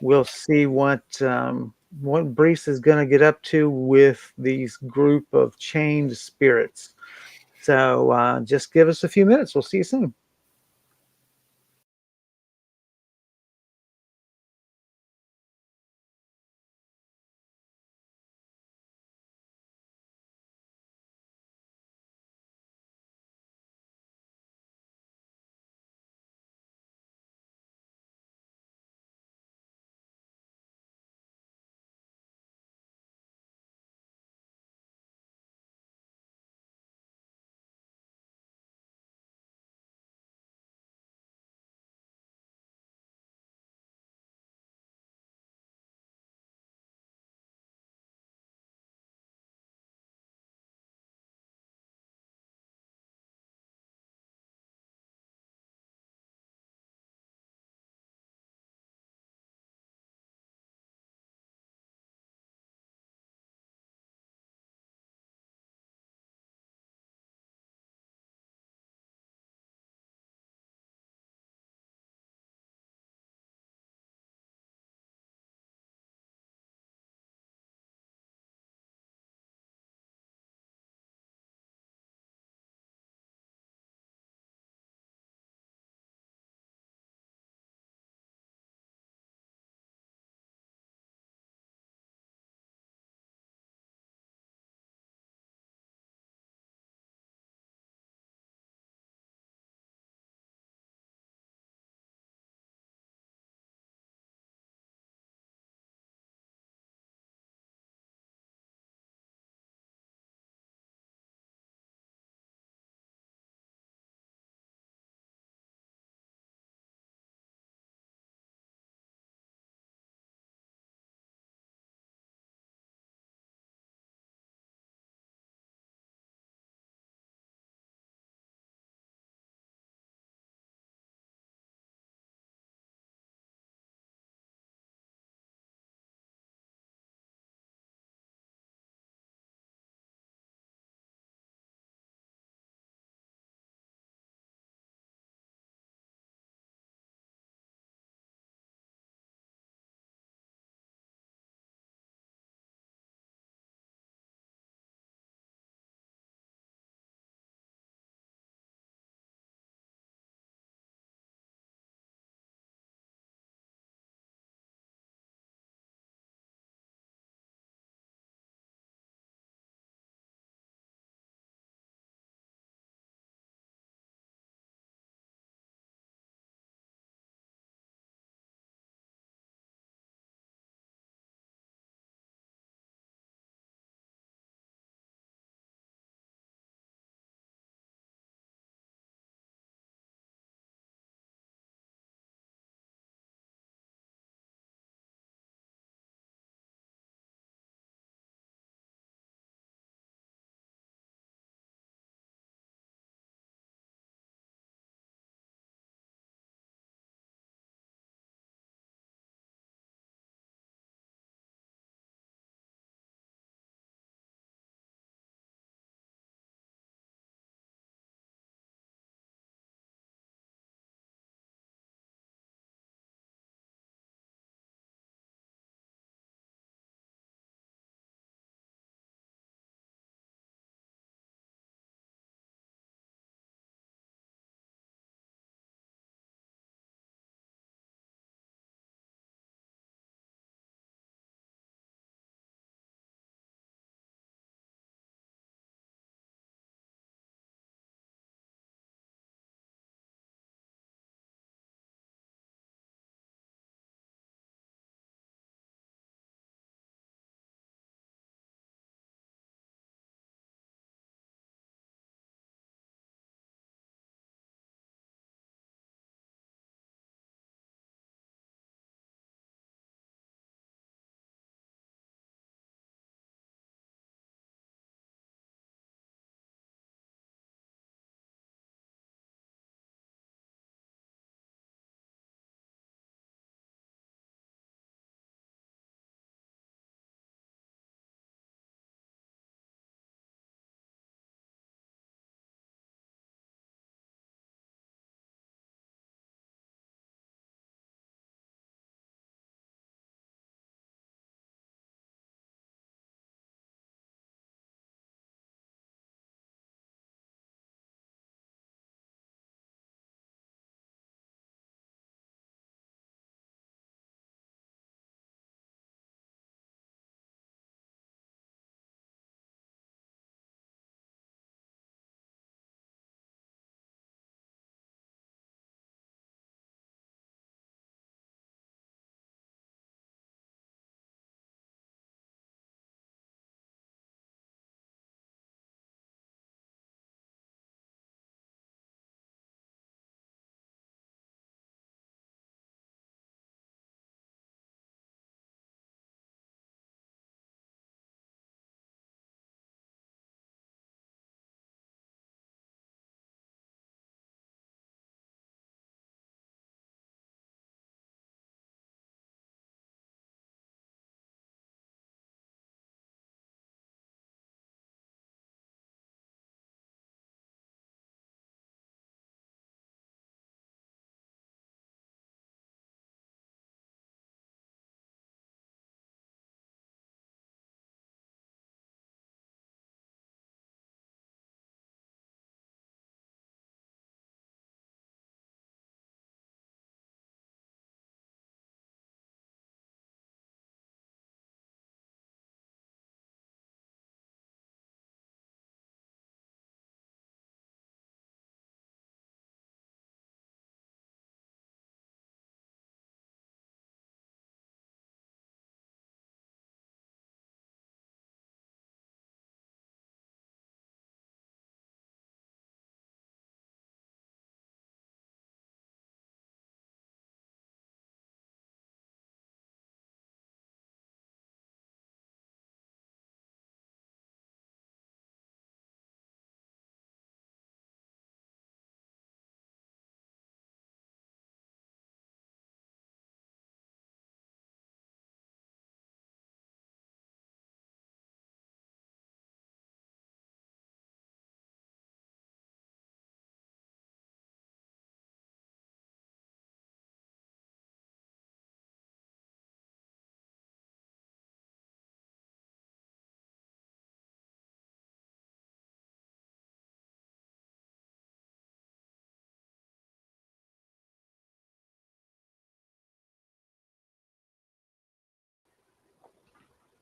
we'll see what Brise is going to get up to with these group of chained spirits. So, just give us a few minutes. We'll see you soon.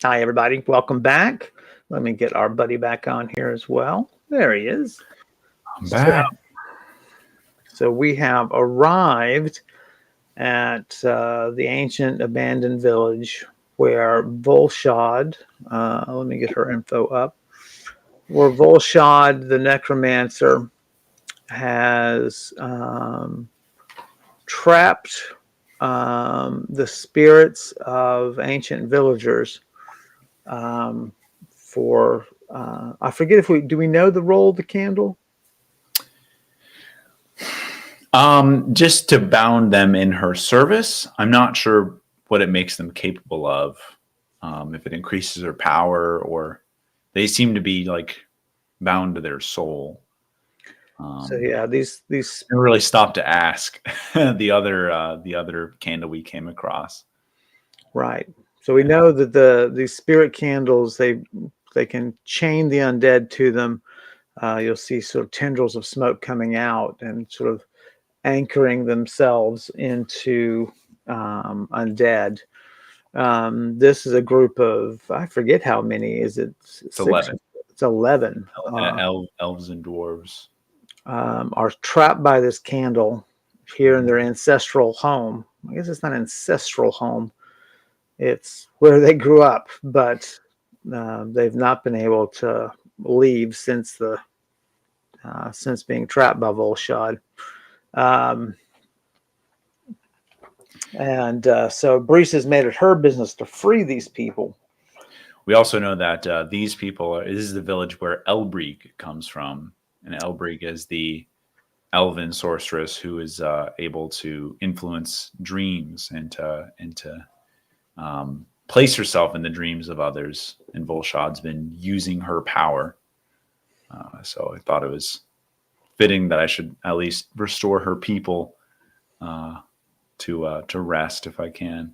Hi, everybody. Welcome back. Let me get our buddy back on here as well. There he is. I'm So, back. so we have arrived at the ancient abandoned village where Volshad, let me get her info up, where Volshad, the necromancer, has trapped the spirits of ancient villagers for I forget if we know the role of the candle. Just to bound them in her service. I'm not sure what it makes them capable of. If it increases their power, or they seem to be like bound to their soul. So yeah, these I really stopped to ask the other candle we came across. right. So we know that these spirit candles they can chain the undead to them. You'll see sort of tendrils of smoke coming out and sort of anchoring themselves into undead. This is a group of, I forget how many. Is it It's six? 11. It's 11. Elves and dwarves. Are trapped by this candle here in their ancestral home. I guess it's not an ancestral home. It's where they grew up, but they've not been able to leave since being trapped by Volshad. So Brise has made it her business to free these people. We also know that these people this is the village where Elbrig comes from, and Elbrig is the elven sorceress who is able to influence dreams and to place herself in the dreams of others. And Volshad's been using her power, so I thought it was fitting that I should at least restore her people to rest if I can.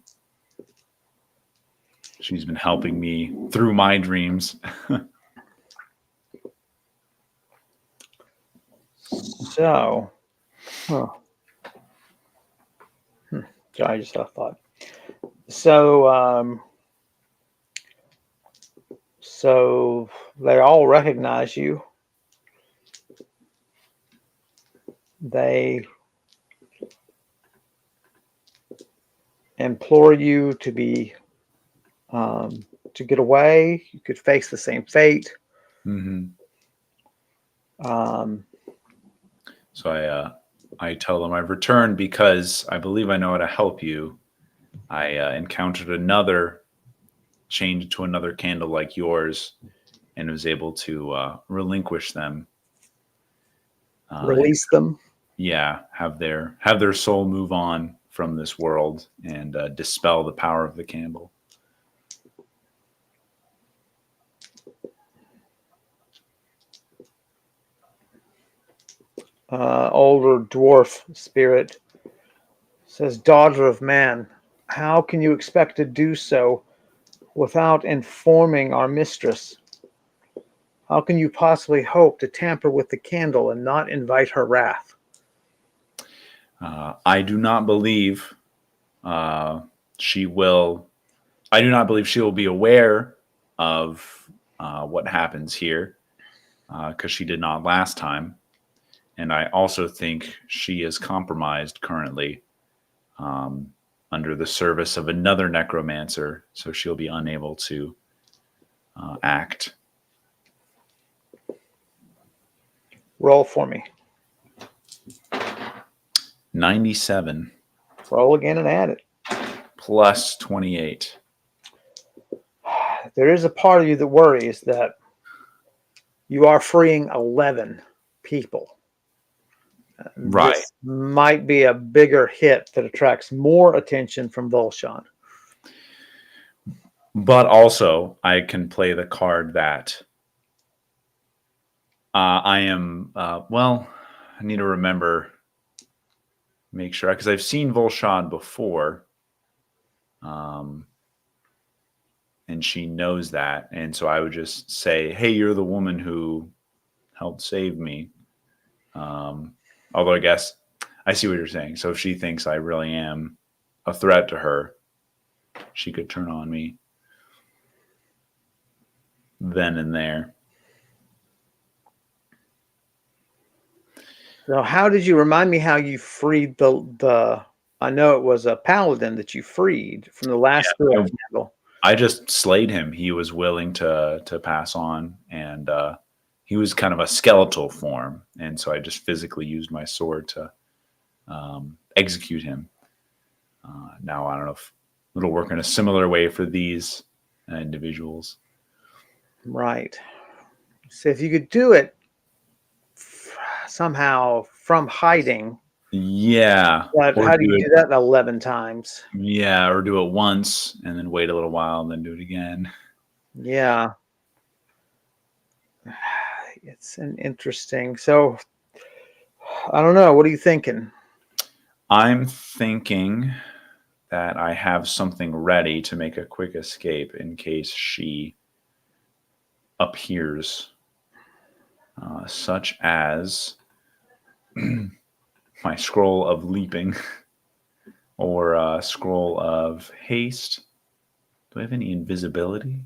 She's been helping me through my dreams. So, I just had a thought. So, so they all recognize you. They implore you to be to get away. You could face the same fate. Mm-hmm. Um, So I tell them I've returned because I believe I know how to help you. I encountered another chained to another candle like yours, and was able to relinquish them. Release them. Yeah, have their soul move on from this world and dispel the power of the candle. Older dwarf spirit says, "Daughter of man, how can you expect to do so without informing our mistress? How can you possibly hope to tamper with the candle and not invite her wrath?" I do not believe she will. I do not believe she will be aware of what happens here because she did not last time. And I also think she is compromised currently under the service of another necromancer, so she'll be unable to act. Roll for me. 97 Roll again and add it. plus 28. There is a part of you that worries that you are freeing 11 people. Right. This might be a bigger hit that attracts more attention from Volshan. But also, I can play the card that I am, I need to make sure, because I've seen Volshad before. And she knows that. And so I would just say, hey, you're the woman who helped save me. Although I guess I see what you're saying. So if she thinks I really am a threat to her, she could turn on me. then and there. So how did you remind me how you freed the I know it was a paladin that you freed from the last spirit candle. I just slayed him. He was willing to pass on, and he was kind of a skeletal form, and so I just physically used my sword to execute him. Now I don't know if it'll work in a similar way for these individuals. Right. So if you could do it somehow from hiding, Yeah. but Or how do you do do it, that 11 times? yeah, or do it once and then wait a little while and then do it again. Yeah. It's an interesting. So I don't know. What are you thinking? I'm thinking that I have something ready to make a quick escape in case she appears, such as my scroll of leaping or a scroll of haste. Do I have any invisibility?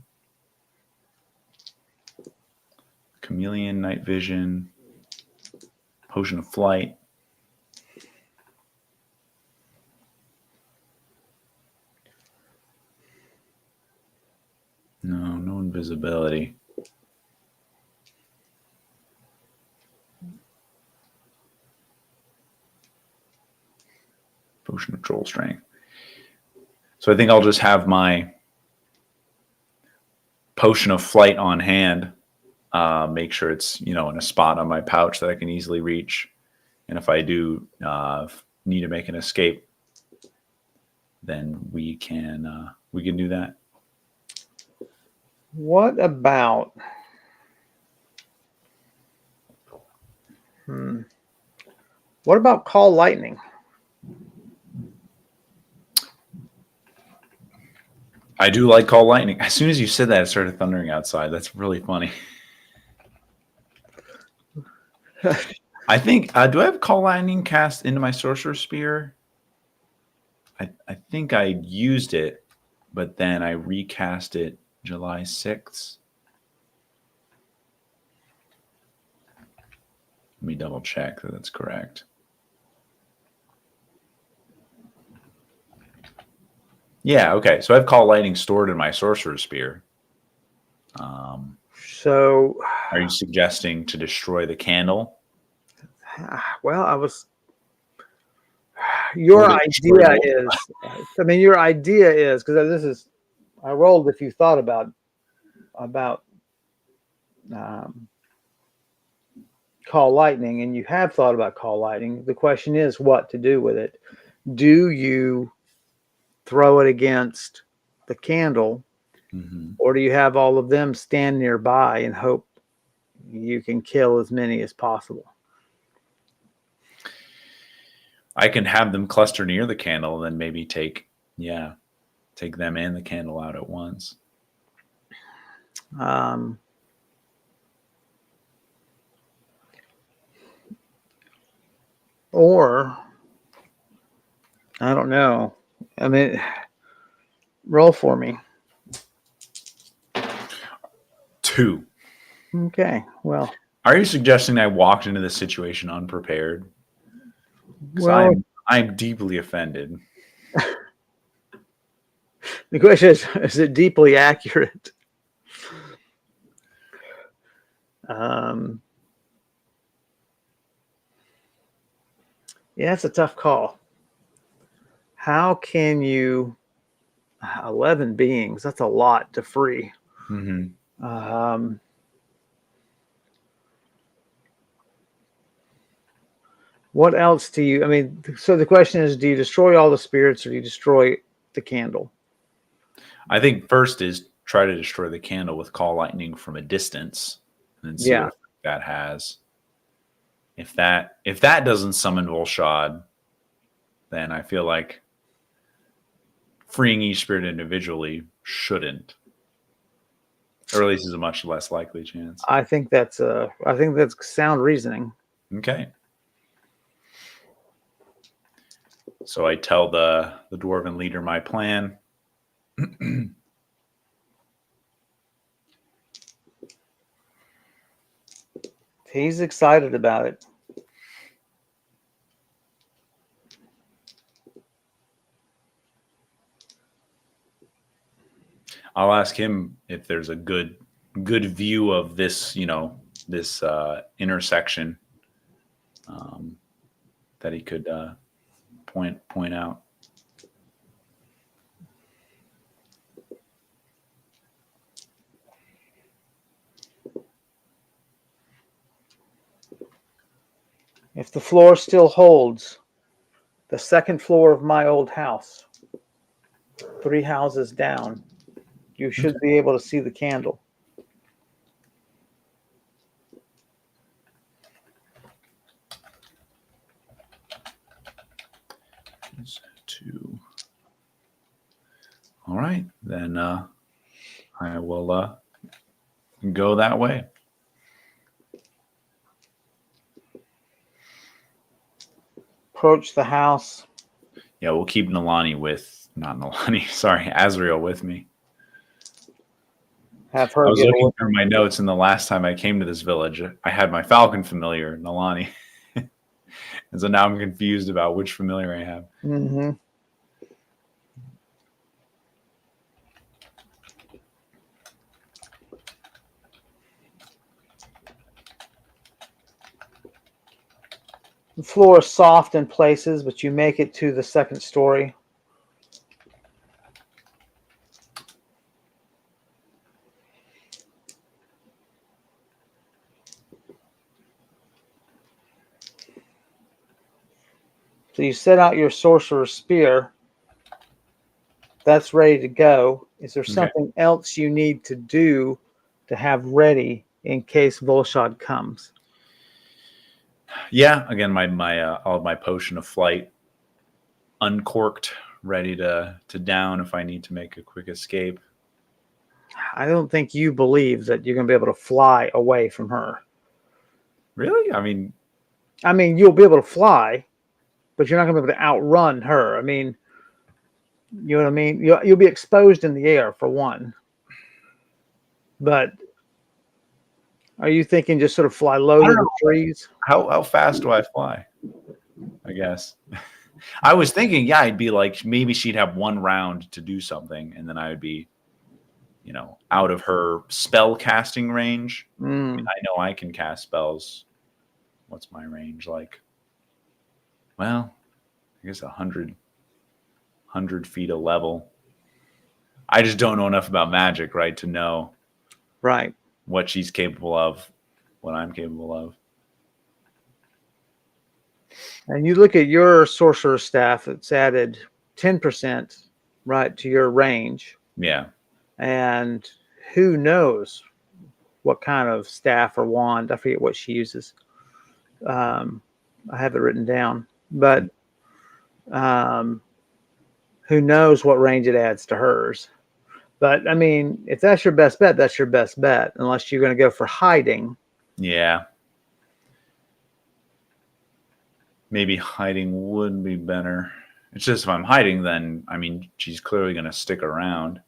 Chameleon, night vision, potion of flight. No invisibility. Potion of troll strength. So I think I'll just have my potion of flight on hand. Make sure it's in a spot on my pouch that I can easily reach. And if I do need to make an escape, then we can do that. What about what about call lightning? I do like call lightning. As soon as you said that, it started thundering outside. That's really funny. I think do I have call lightning cast into my sorcerer's spear? I think I used it, but then I recast it July 6th. Let me double check that that's correct. Yeah, okay. So I have call lightning stored in my sorcerer's spear. So, Are you suggesting to destroy the candle? well, Or your to destroy idea the- is, your idea is, because I rolled if you thought about um, call lightning, and you have thought about call lightning. The question is what to do with it. Do you throw it against the candle, or do you have all of them stand nearby and hope you can kill as many as possible? I can have them cluster near the candle and then maybe take them and the candle out at once. Or I don't know. I mean, roll for me. 2. Okay. Well, Are you suggesting I walked into this situation unprepared? Because I'm deeply offended. the question is it deeply accurate? Yeah, it's a tough call. How can you 11 beings? That's a lot to free. What else do you? I mean, so the question is: do you destroy all the spirits, or do you destroy the candle? I think first is try to destroy the candle with call lightning from a distance, and then see what effect that has. If that doesn't summon Volshad, then I feel like freeing each spirit individually shouldn't, or at least is a much less likely chance. I think that's sound reasoning. Okay. So I tell the dwarven leader my plan. He's excited about it. I'll ask him if there's a good view of this, this intersection that he could point out. If the floor still holds, the second floor of my old house, 3 houses down, you should be able to see the candle. Two. All right, then I will go that way. Approach the house. Yeah, we'll keep Azrael with me. Have her I was get looking through my notes, and the last time I came to this village, I had my falcon familiar, Nalani. And so now I'm confused about which familiar I have. Mm-hmm. The floor is soft in places, but you make it to the second story. So you set out your sorcerer's spear. That's ready to go. Is there something else you need to do to have ready in case Volshad comes? Yeah, again, all of my potion of flight uncorked, ready to down if I need to make a quick escape. I don't think you believe that you're going to be able to fly away from her. Really? I mean, you'll be able to fly, but you're not going to be able to outrun her. You know what I mean? You'll be exposed in the air for one. But are you thinking just sort of fly low to the trees? How fast do I fly? I guess. I was thinking, yeah, I'd be like, maybe she'd have one round to do something, and then I would be, out of her spell casting range. I know I can cast spells. What's my range like? Well, I guess 100 feet a level. I just don't know enough about magic, right, to know what she's capable of, what I'm capable of. And you look at your sorcerer's staff, it's added 10%, right, to your range. Yeah. And who knows what kind of staff or wand, I forget what she uses. I have it written down. But who knows what range it adds to hers. But, if that's your best bet, that's your best bet, unless you're going to go for hiding. Yeah. Maybe hiding would be better. It's just if I'm hiding, then, she's clearly going to stick around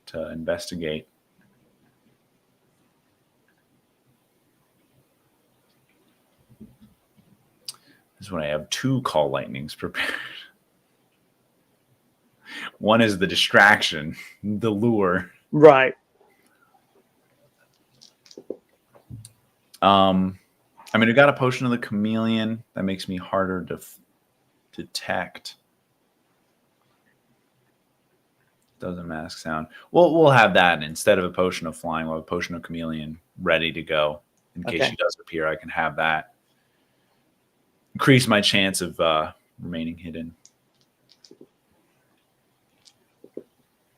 to investigate. This is when I have 2 call lightnings prepared. One is the distraction, the lure. Right. I got a potion of the chameleon. That makes me harder to detect. Doesn't mask sound. We'll have that instead of a potion of flying. We'll have a potion of chameleon ready to go in case she does appear. I can have that. Increase my chance of remaining hidden.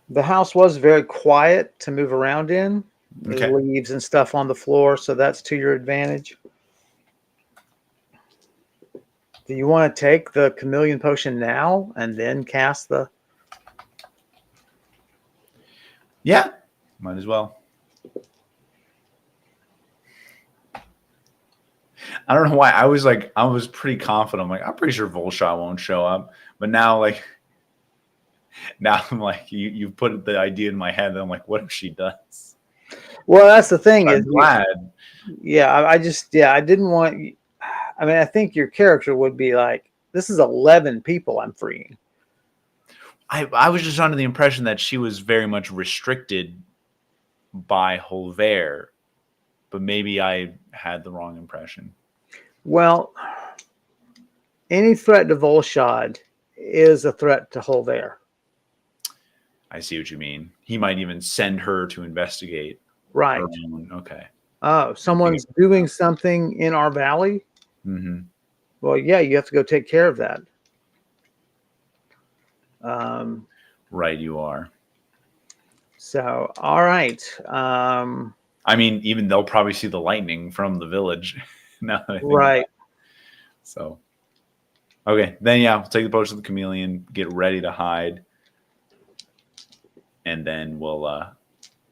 The house was very quiet to move around in. There's leaves and stuff on the floor, so that's to your advantage. Do you want to take the chameleon potion now and then cast the... Yeah, might as well. I don't know why. I was pretty confident. I'm pretty sure Volshot won't show up. But now, I'm like, you put the idea in my head. And I'm like, what if she does? Well, that's the thing. I'm glad. Yeah, I didn't want. I mean, I think your character would be like, this is 11 people I'm freeing. I was just under the impression that she was very much restricted by Holver, but maybe I had the wrong impression. Well, any threat to Volshad is a threat to Holver. I see what you mean. He might even send her to investigate her Right. own. Okay. Oh, someone's doing something in our valley? Mm-hmm. Well, yeah, you have to go take care of that. Um, Right, you are. so, all right. I mean, even they'll probably see the lightning from the village. Now that I think about Right. it. So, okay. Then, yeah, we'll take the potion of the chameleon, get ready to hide, and then we'll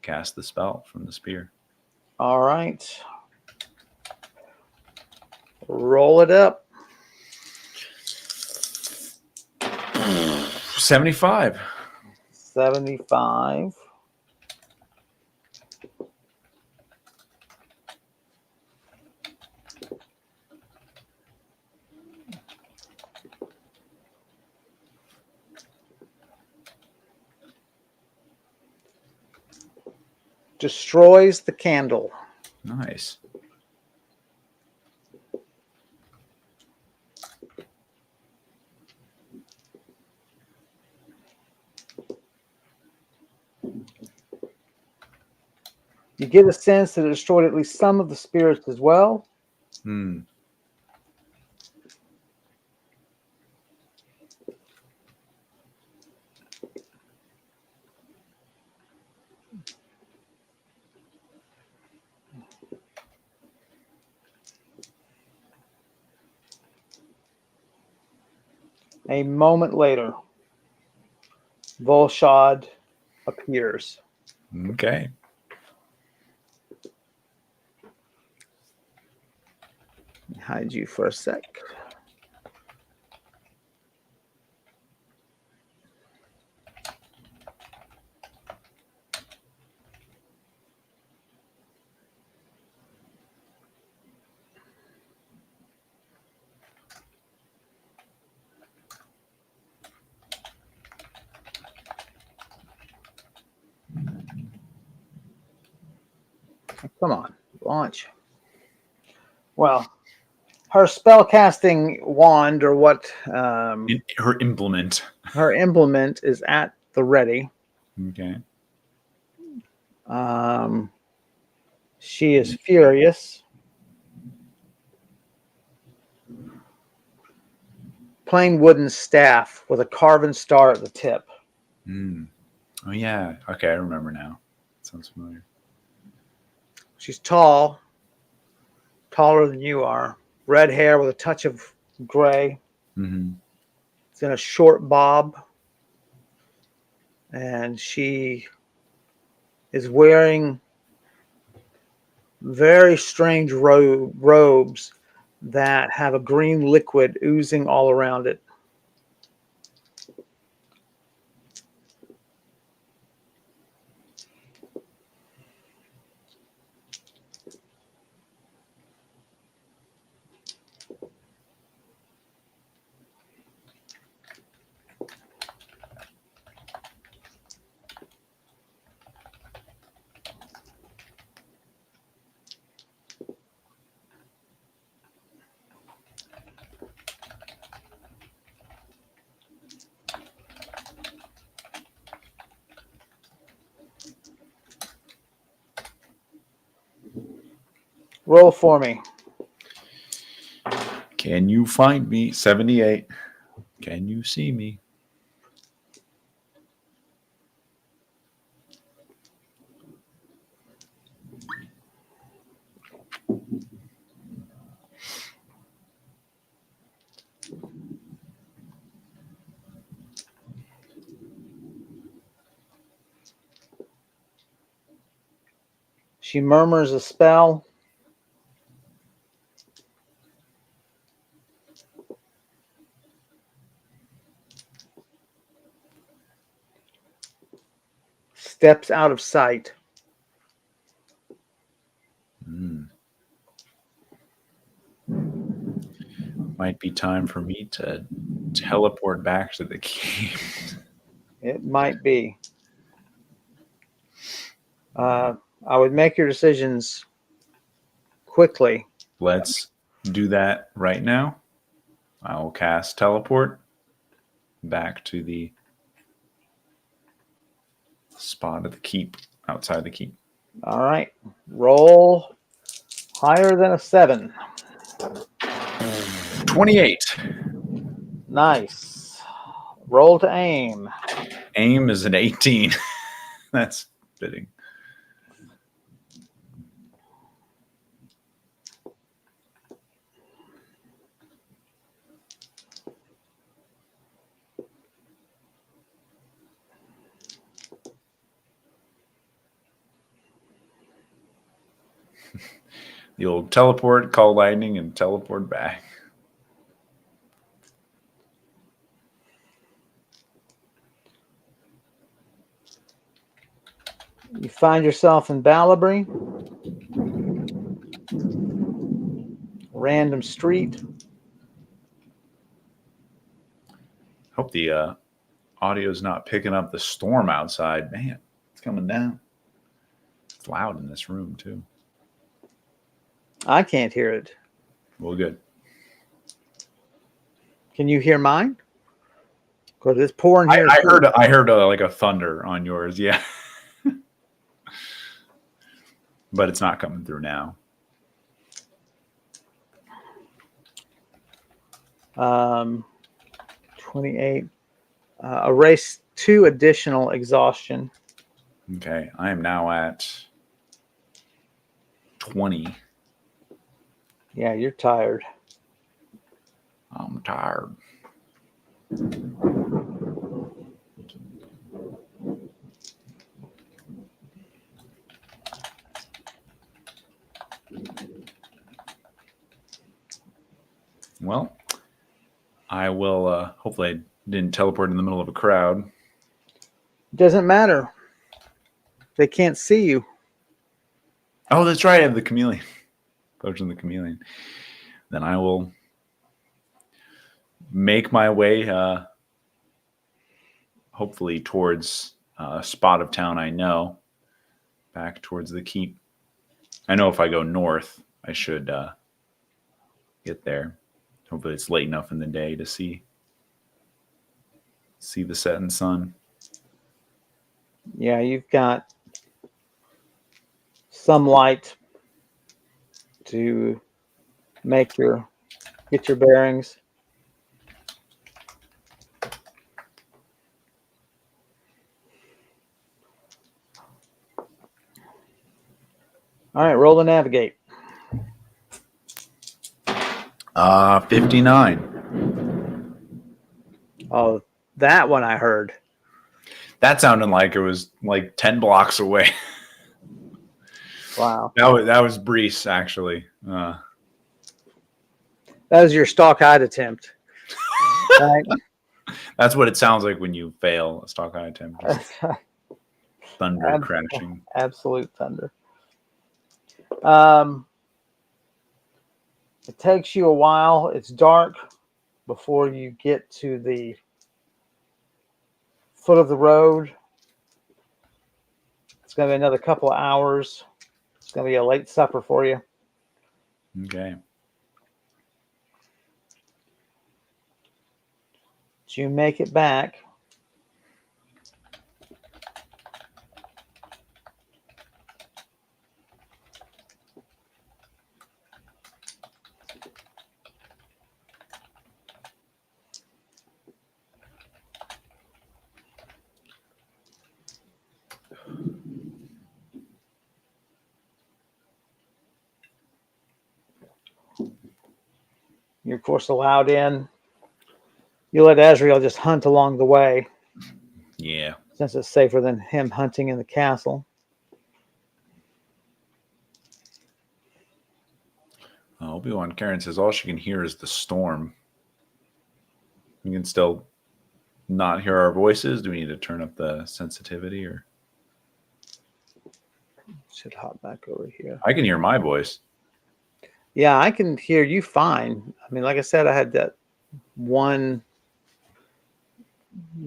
cast the spell from the spear. All right. Roll it up. 75. 75. Destroys the candle. Nice. You get a sense that it destroyed at least some of the spirits as well. Hmm. A moment later, Volshad appears. Okay. Hide you for a sec. Come on, launch. Well, her spellcasting wand, or what Her implement. her implement, is at the ready. Okay. She is furious. Plain wooden staff with a carven star at the tip. Mm. Oh, yeah. Okay, I remember now. Sounds familiar. She's tall, taller than you are. Red hair with a touch of gray. Mm-hmm. It's in a short bob. And she is wearing very strange robes that have a green liquid oozing all around it. Roll for me. Can you find me? 78. Can you see me? She murmurs a spell. Steps out of sight. Mm. Might be time for me to teleport back to the cave. It might be. I would make your decisions quickly. Let's do that right now. I will cast teleport back to the spot of the keep, outside the keep. All right. Roll higher than a 7. 28. Nice. Roll to aim. Aim is an 18. That's fitting. The old teleport, call lightning, and teleport back. You find yourself in Ballabry. Random street. Hope the audio's not picking up the storm outside. Man, it's coming down. It's loud in this room, too. I can't hear it. Well, good. Can you hear mine? Because it's pouring here. I heard like a thunder on yours, yeah. But it's not coming through now. 28. Erase 2 additional exhaustion. Okay, I am now at 20. Yeah, you're tired. I'm tired. Well, I will, hopefully I didn't teleport in the middle of a crowd. Doesn't matter. They can't see you. Oh, that's right. I have the chameleon. Potion the chameleon. Then I will make my way, hopefully towards a spot of town I know, back towards the keep. I know if I go north, I should get there. Hopefully it's late enough in the day to see the setting sun. Yeah, you've got some light to get your bearings. All right, roll to navigate. 59. Oh, that one I heard. That sounded like it was like 10 blocks away. Wow. That was Brise, actually. That was your stalk hide attempt. Right? That's what it sounds like when you fail a stalk hide attempt. Thunder crashing. Absolute thunder. It takes you a while. It's dark before you get to the foot of the road. It's going to be another couple of hours. It's going to be a late supper for you. Okay. Do you make it back? You're, of course, allowed in. You let Azrael just hunt along the way. Yeah. Since it's safer than him hunting in the castle. Obi-Wan Karen says all she can hear is the storm. You can still not hear our voices. Do we need to turn up the sensitivity, or should hop back over here? I can hear my voice. Yeah, I can hear you fine. I mean, like I said, I had that one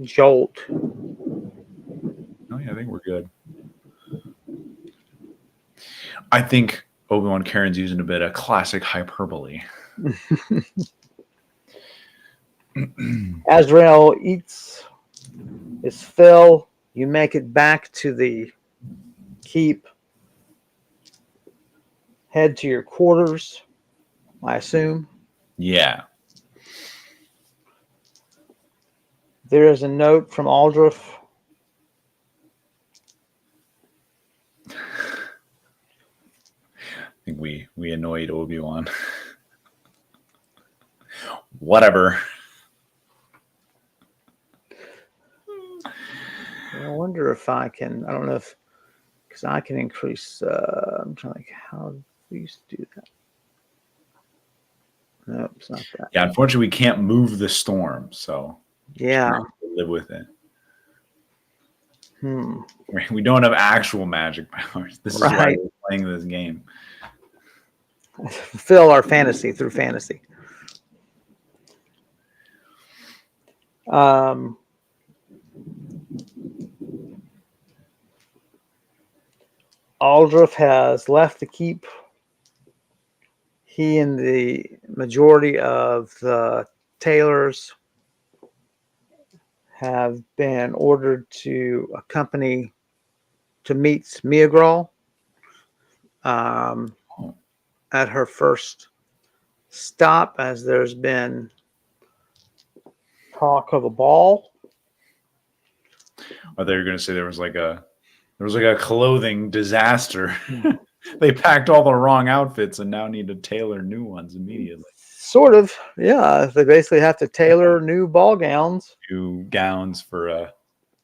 jolt. Oh yeah, I think we're good. I think Obi-Wan Karen's using a bit of classic hyperbole. Azrael eats his fill. You make it back to the keep. Head to your quarters, I assume. Yeah. There is a note from Aldrich. I think we annoyed Obi-Wan. Whatever. I wonder if I can. I don't know if because I can increase. I'm trying to think how we used to do that. Nope, it's not that. Yeah, unfortunately, we can't move the storm, so Yeah. live with it. Hmm. We don't have actual magic powers. This is why Right. we're playing this game. Fill our fantasy through fantasy. Aldrich has left the keep. He and the majority of the tailors have been ordered to accompany to meet Miagral at her first stop, as there's been talk of a ball. I thought you were going to say there was like a clothing disaster. They packed all the wrong outfits and now need to tailor new ones immediately. Sort of, yeah. They basically have to tailor new ball gowns. New gowns for a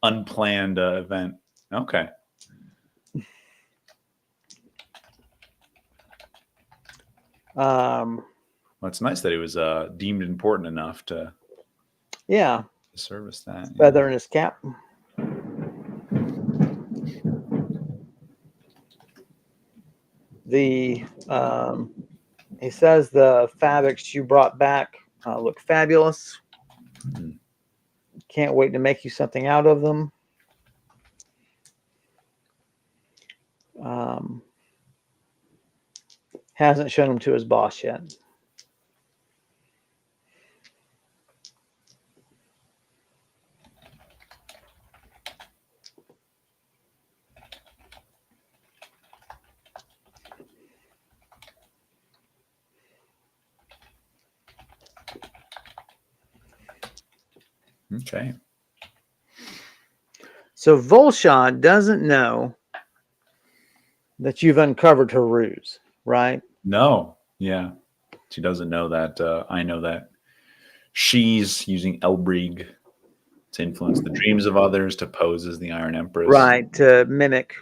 unplanned event. Okay. Well, it's nice that it was deemed important enough to service that. Feather in his cap. The he says the fabrics you brought back look fabulous. Can't wait to make you something out of them. Hasn't shown them to his boss yet. Okay. So Volshan doesn't know that you've uncovered her ruse, right? No. Yeah. She doesn't know that. I know that she's using Elbrig to influence the dreams of others, to pose as the Iron Empress. Right, to mimic.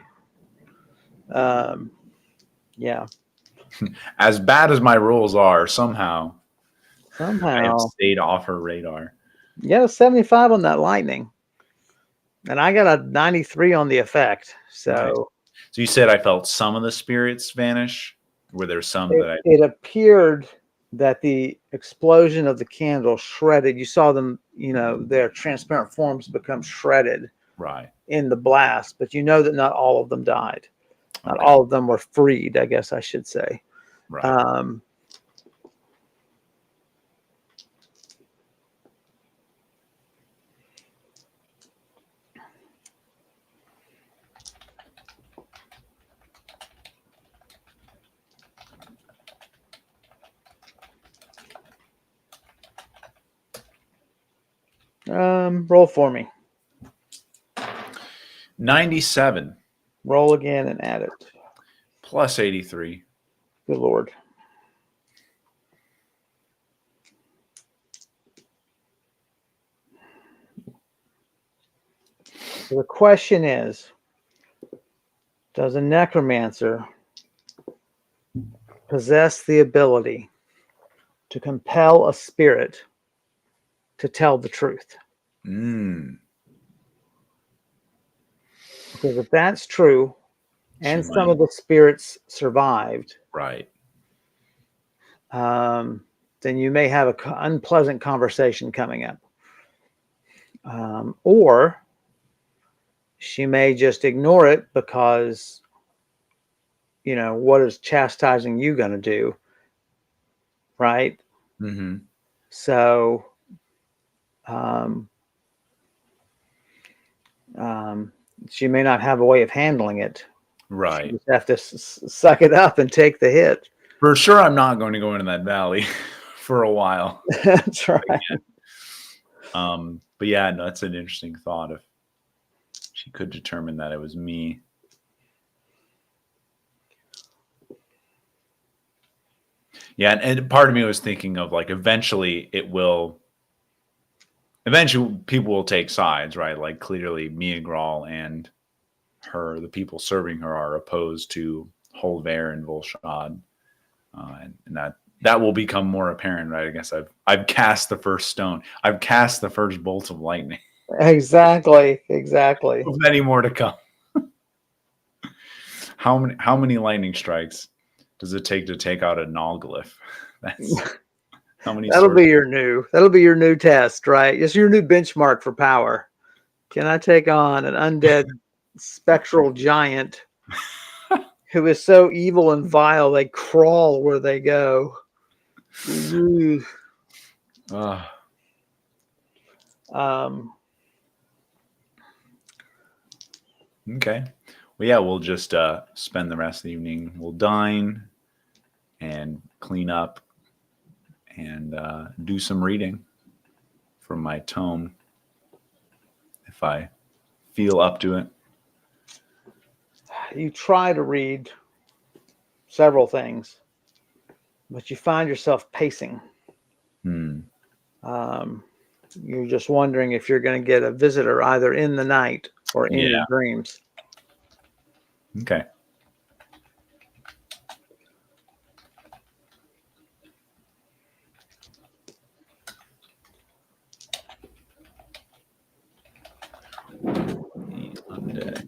Yeah. As bad as my rules are, somehow I have Somehow. stayed off her radar. You got a 75 on that lightning. And I got a 93 on the effect. So Nice. So you said I felt some of the spirits vanish? Were there some that I... it appeared that the explosion of the candle shredded. You saw them, their transparent forms become shredded Right. in the blast, but you know that not all of them died. Not Okay. all of them were freed, I guess I should say. Right. Roll for me. 97 Roll again and add it. plus 83. Good Lord. So the question is, does a necromancer possess the ability to compel a spirit to tell the truth? Mm. Because if that's true, and some of the spirits survived, Right. then you may have an unpleasant conversation coming up. Or she may just ignore it because, what is chastising you going to do? Right? Mm-hmm. So, um, she may not have a way of handling it. Right. You just have to suck it up and take the hit. For sure, I'm not going to go into that valley for a while. That's right. But yeah, no, that's an interesting thought. If she could determine that it was me. Yeah, and part of me was thinking of like eventually people will take sides, right? Like clearly Mia Grawl and her, the people serving her, are opposed to Holver and Volshad. And that will become more apparent, right? I guess I've cast the first stone. I've cast the first bolt of lightning. Exactly. With many more to come. How many lightning strikes does it take out a Nalglyph? That's how many. That'll be your new test, right? It's your new benchmark for power. Can I take on an undead spectral giant who is so evil and vile they crawl where they go? Okay. Well, yeah, we'll just spend the rest of the evening. We'll dine and clean up and do some reading from my tome if I feel up to it. You try to read several things, but you find yourself pacing. You're just wondering if you're going to get a visitor either in the night or in your dreams. Okay. Undead.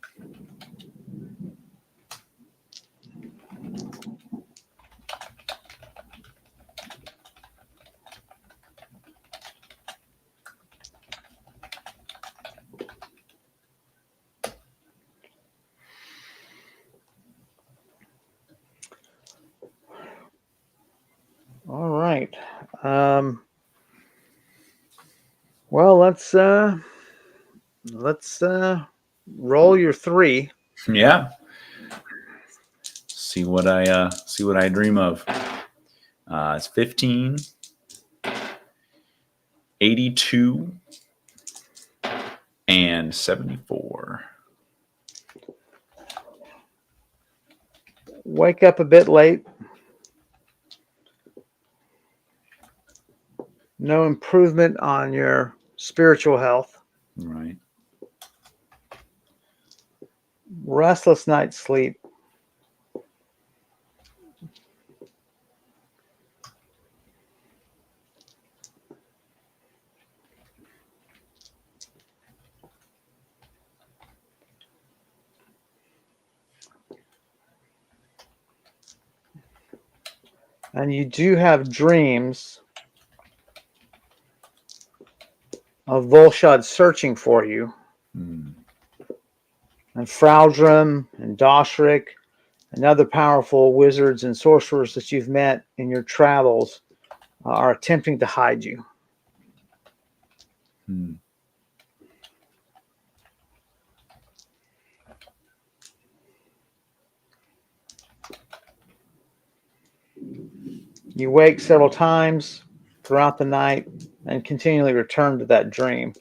All right. Well, let's roll your 3. Yeah. See what I dream of. It's 15, 82, and 74. Wake up a bit late. No improvement on your spiritual health. Right. Restless night's sleep. And you do have dreams of Volshad searching for you. And Fraudrum and Doshrik and other powerful wizards and sorcerers that you've met in your travels are attempting to hide you. You wake several times throughout the night and continually return to that dream.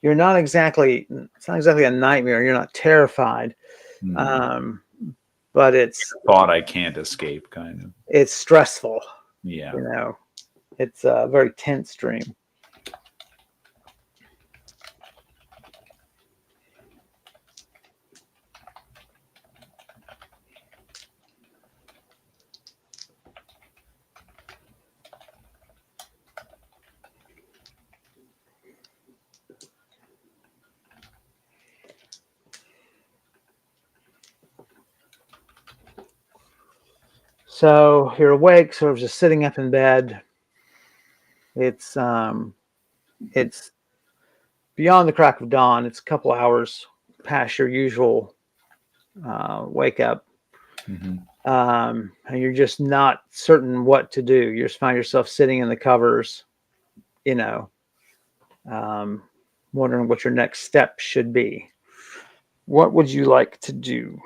It's not exactly a nightmare. You're not terrified. But it's thought I can't escape, kind of. It's stressful. Yeah. It's a very tense dream. So you're awake, sort of just sitting up in bed. It's beyond the crack of dawn. It's a couple hours past your usual wake up. And you're just not certain what to do. You just find yourself sitting in the covers, wondering what your next step should be. What would you like to do?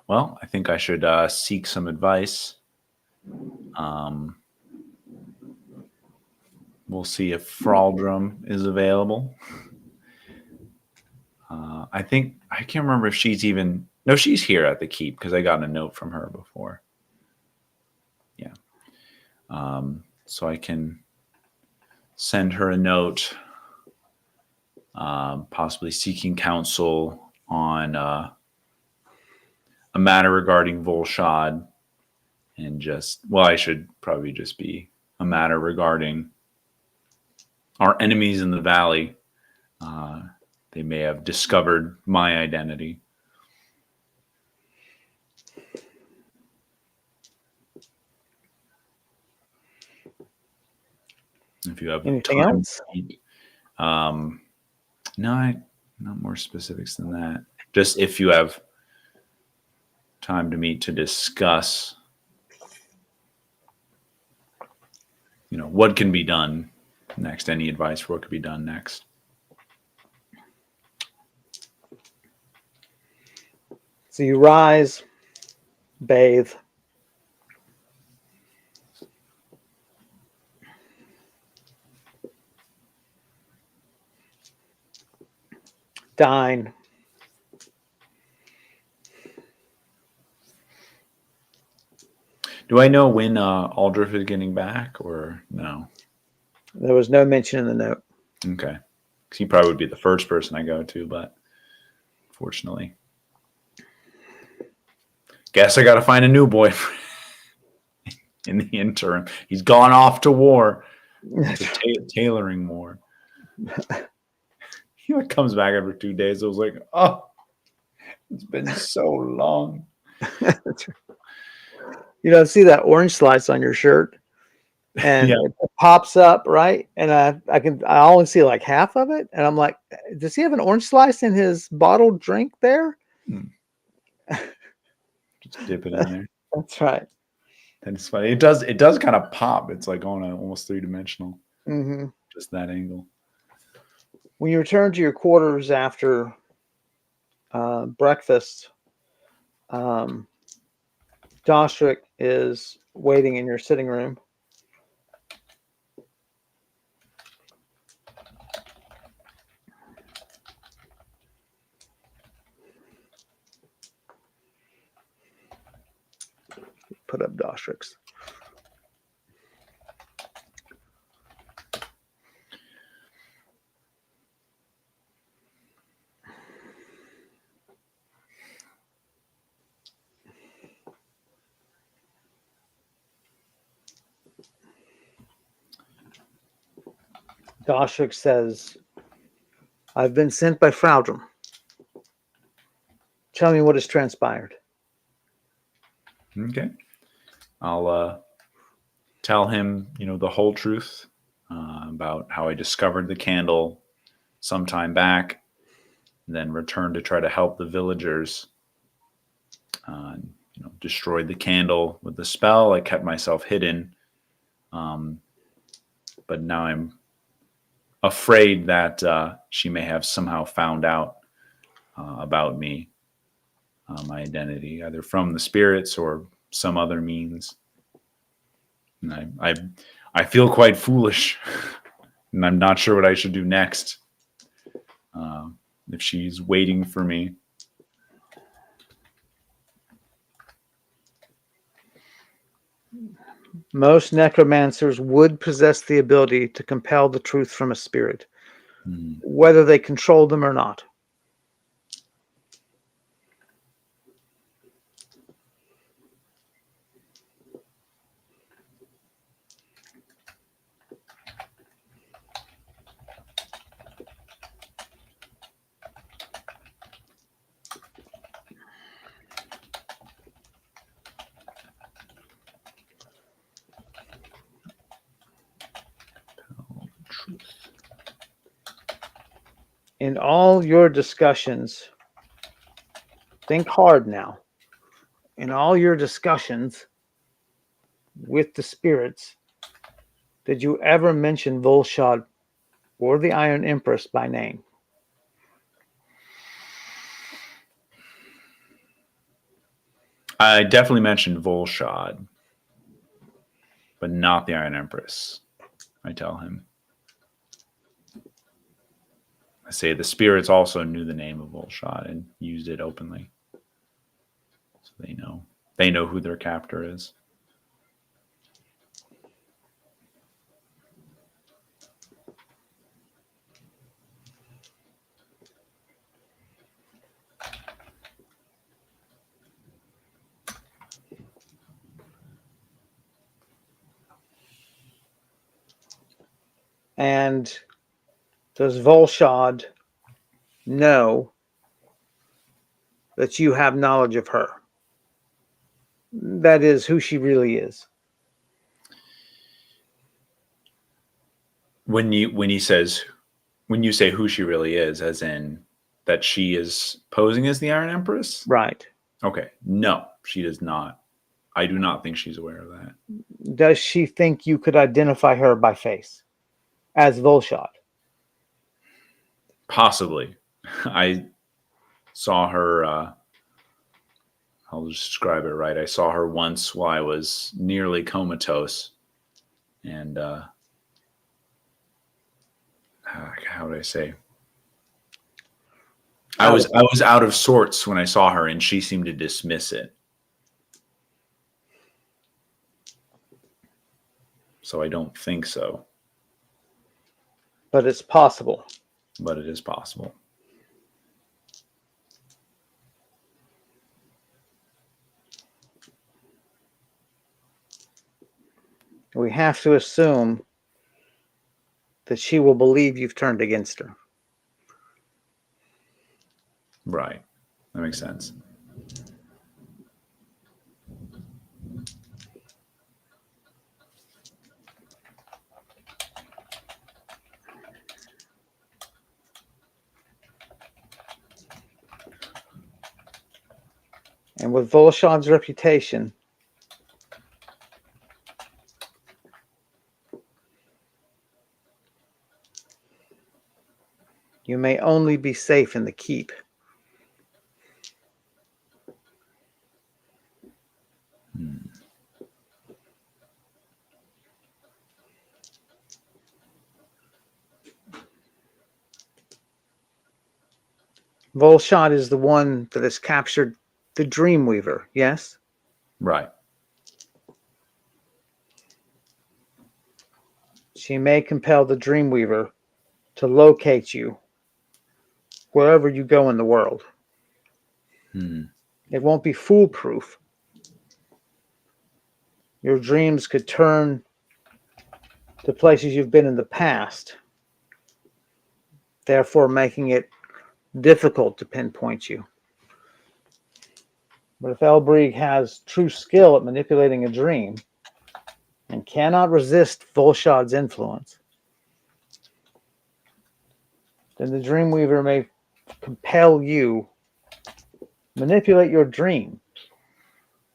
Well, I think I should seek some advice. We'll see if Fraldrum is available. I can't remember if she's even... No, she's here at the keep because I got a note from her before. Yeah. So I can send her a note, possibly seeking counsel on a matter regarding Volshad, and I should probably just be a matter regarding our enemies in the valley. They may have discovered my identity. If you have anything time, else? No, not more specifics than that. Just if you have time to meet to discuss, what can be done next. Any advice for what could be done next? So you rise, bathe, dine. Do I know when Aldrich is getting back, or no? There was no mention in the note. Okay. Because he probably would be the first person I go to, but unfortunately. Guess I got to find a new boyfriend in the interim. He's gone off to war, to tailoring more. He comes back after 2 days. I was like, oh, it's been so long. See that orange slice on your shirt, and Yeah. it pops up, right? And I only see like half of it, and I'm like, does he have an orange slice in his bottled drink there? Just dip it in there. That's right. And it's funny. It does kind of pop. It's like on almost 3-dimensional. Mm-hmm. Just that angle. When you return to your quarters after breakfast, Dostrick is waiting in your sitting room. Put up Dostrick's. Dostrick says, I've been sent by Fraldrum. Tell me what has transpired. Okay. I'll tell him, the whole truth about how I discovered the candle some time back, then returned to try to help the villagers. Destroyed the candle with the spell. I kept myself hidden. But now I'm afraid that she may have somehow found out about me, my identity, either from the spirits or some other means. And I feel quite foolish, and I'm not sure what I should do next. If she's waiting for me. Most necromancers would possess the ability to compel the truth from a spirit, whether they control them or not. In all your discussions, think hard now. In all your discussions with the spirits, did you ever mention Volshad or the Iron Empress by name? I definitely mentioned Volshad, but not the Iron Empress. I tell him. I say the spirits also knew the name of Volshad and used it openly. So they know. They know who their captor is. And does Volshad know that you have knowledge of her? That is, who she really is. When you say who she really is, as in that she is posing as the Iron Empress? Right. Okay. No, she does not. I do not think she's aware of that. Does she think you could identify her by face as Volshad? Possibly. I saw her, I'll just describe it right. I saw her once while I was nearly comatose. And how would I say? I was out of sorts when I saw her, and she seemed to dismiss it. So I don't think so. But it's possible. But it is possible. We have to assume that she will believe you've turned against her. Right. That makes sense. And with Volshad's reputation, you may only be safe in the keep. Volshad is the one that has captured the Dreamweaver, yes? Right. She may compel the Dreamweaver to locate you wherever you go in the world. It won't be foolproof. Your dreams could turn to places you've been in the past, therefore making it difficult to pinpoint you. But if Elbrig has true skill at manipulating a dream and cannot resist Volshad's influence, then the Dreamweaver may compel you, manipulate your dream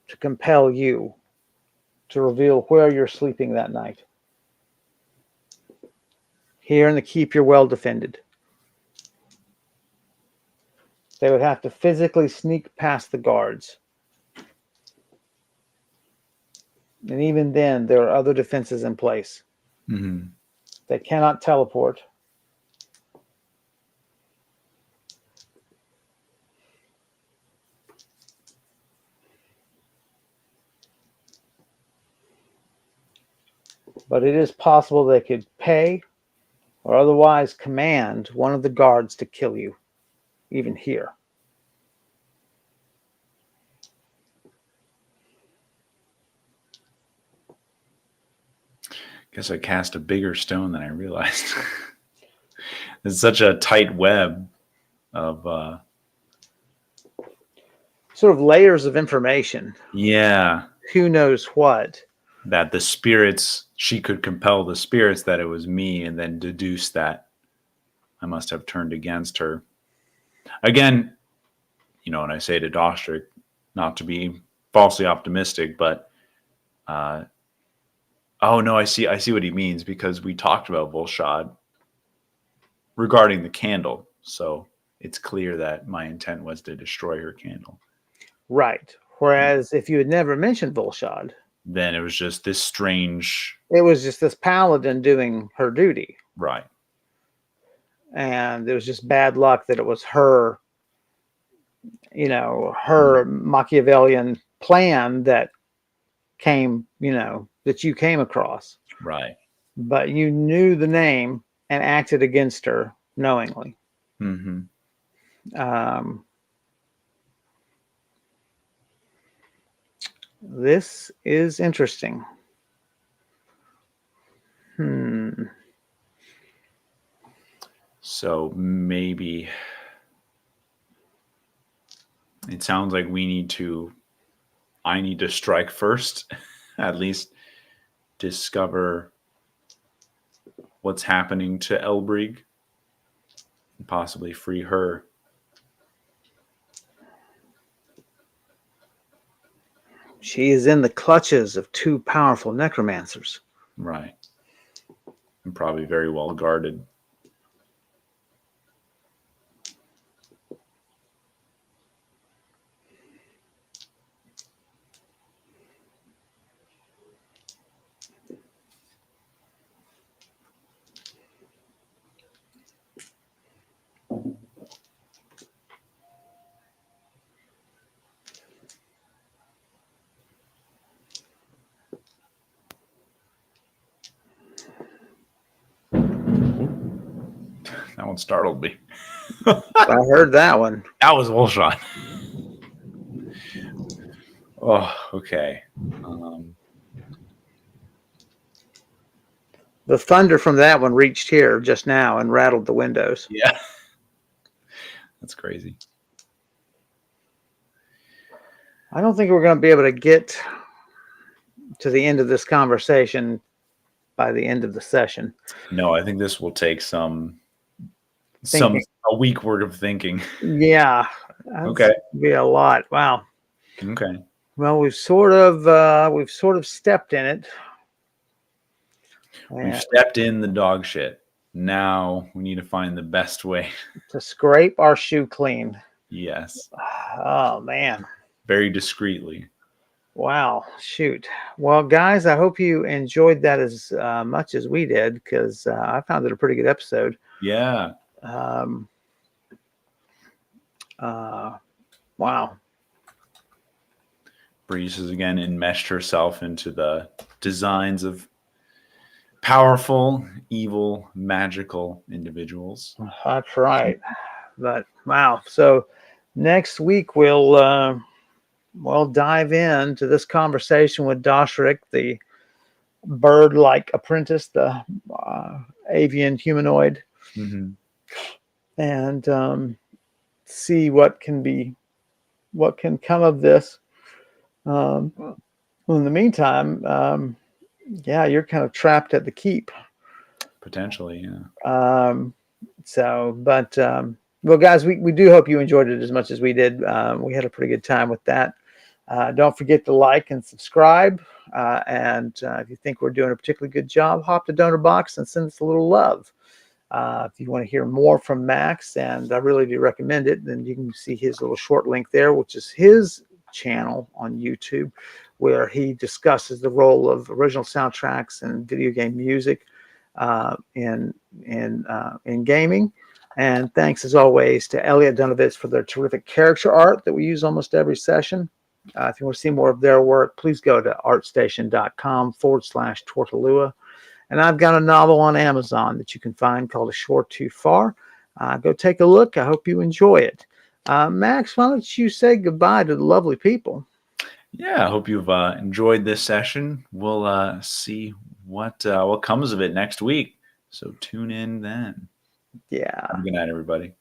to compel you to reveal where you're sleeping that night. Here in the keep, you're well defended. They would have to physically sneak past the guards. And even then, there are other defenses in place. Mm-hmm. They cannot teleport. But it is possible they could pay or otherwise command one of the guards to kill you, even here. Guess I cast a bigger stone than I realized. It's such a tight web of sort of layers of information. Yeah. Who knows what? that the spirits, she could compel the spirits that it was me, and then deduce that I must have turned against her. Again, and I say to Dostrick, not to be falsely optimistic, but oh no, I see what he means, because we talked about Volshad regarding the candle. So it's clear that my intent was to destroy her candle. Right. Whereas if you had never mentioned Volshad, then it was just this strange... It was just this paladin doing her duty. Right. And it was just bad luck that it was her, her Machiavellian plan that came, that you came across. Right. But you knew the name and acted against her knowingly. Mm-hmm. This is interesting. So maybe it sounds like I need to strike first, at least discover what's happening to Elbrig and possibly free her. She is in the clutches of two powerful necromancers. Right. And probably very well guarded. That one startled me. I heard that one. That was Volshad. Oh, okay. The thunder from that one reached here just now and rattled the windows. Yeah. That's crazy. I don't think we're going to be able to get to the end of this conversation by the end of the session. No, I think this will take a week worth of thinking. Yeah. Okay. Be a lot. Wow. Okay. Well, we've sort of stepped in it. We've stepped in the dog shit. Now we need to find the best way to scrape our shoe clean. Yes. Oh man. Very discreetly. Wow. Shoot. Well, guys, I hope you enjoyed that as much as we did, because I found it a pretty good episode. Yeah. Wow. Brise has again enmeshed herself into the designs of powerful, evil, magical individuals. That's right. But wow. So next week we'll dive into this conversation with Doshrik, the bird-like apprentice, the avian humanoid, and see what can come of this. In the meantime, yeah, you're kind of trapped at the keep. Potentially, yeah. Well, guys, we do hope you enjoyed it as much as we did. We had a pretty good time with that. Don't forget to like and subscribe. And if you think we're doing a particularly good job, hop the donor box and send us a little love. If you want to hear more from Max, and I really do recommend it, then you can see his little short link there, which is his channel on YouTube, where he discusses the role of original soundtracks and video game music in gaming. And thanks as always to Elliot Dunovitz for their terrific character art that we use almost every session. If you want to see more of their work, please go to artstation.com/Tortolua. And I've got a novel on Amazon that you can find called A Shore Too Far. Go take a look. I hope you enjoy it. Max, why don't you say goodbye to the lovely people? Yeah, I hope you've enjoyed this session. We'll see what comes of it next week. So tune in then. Yeah. Good night, everybody.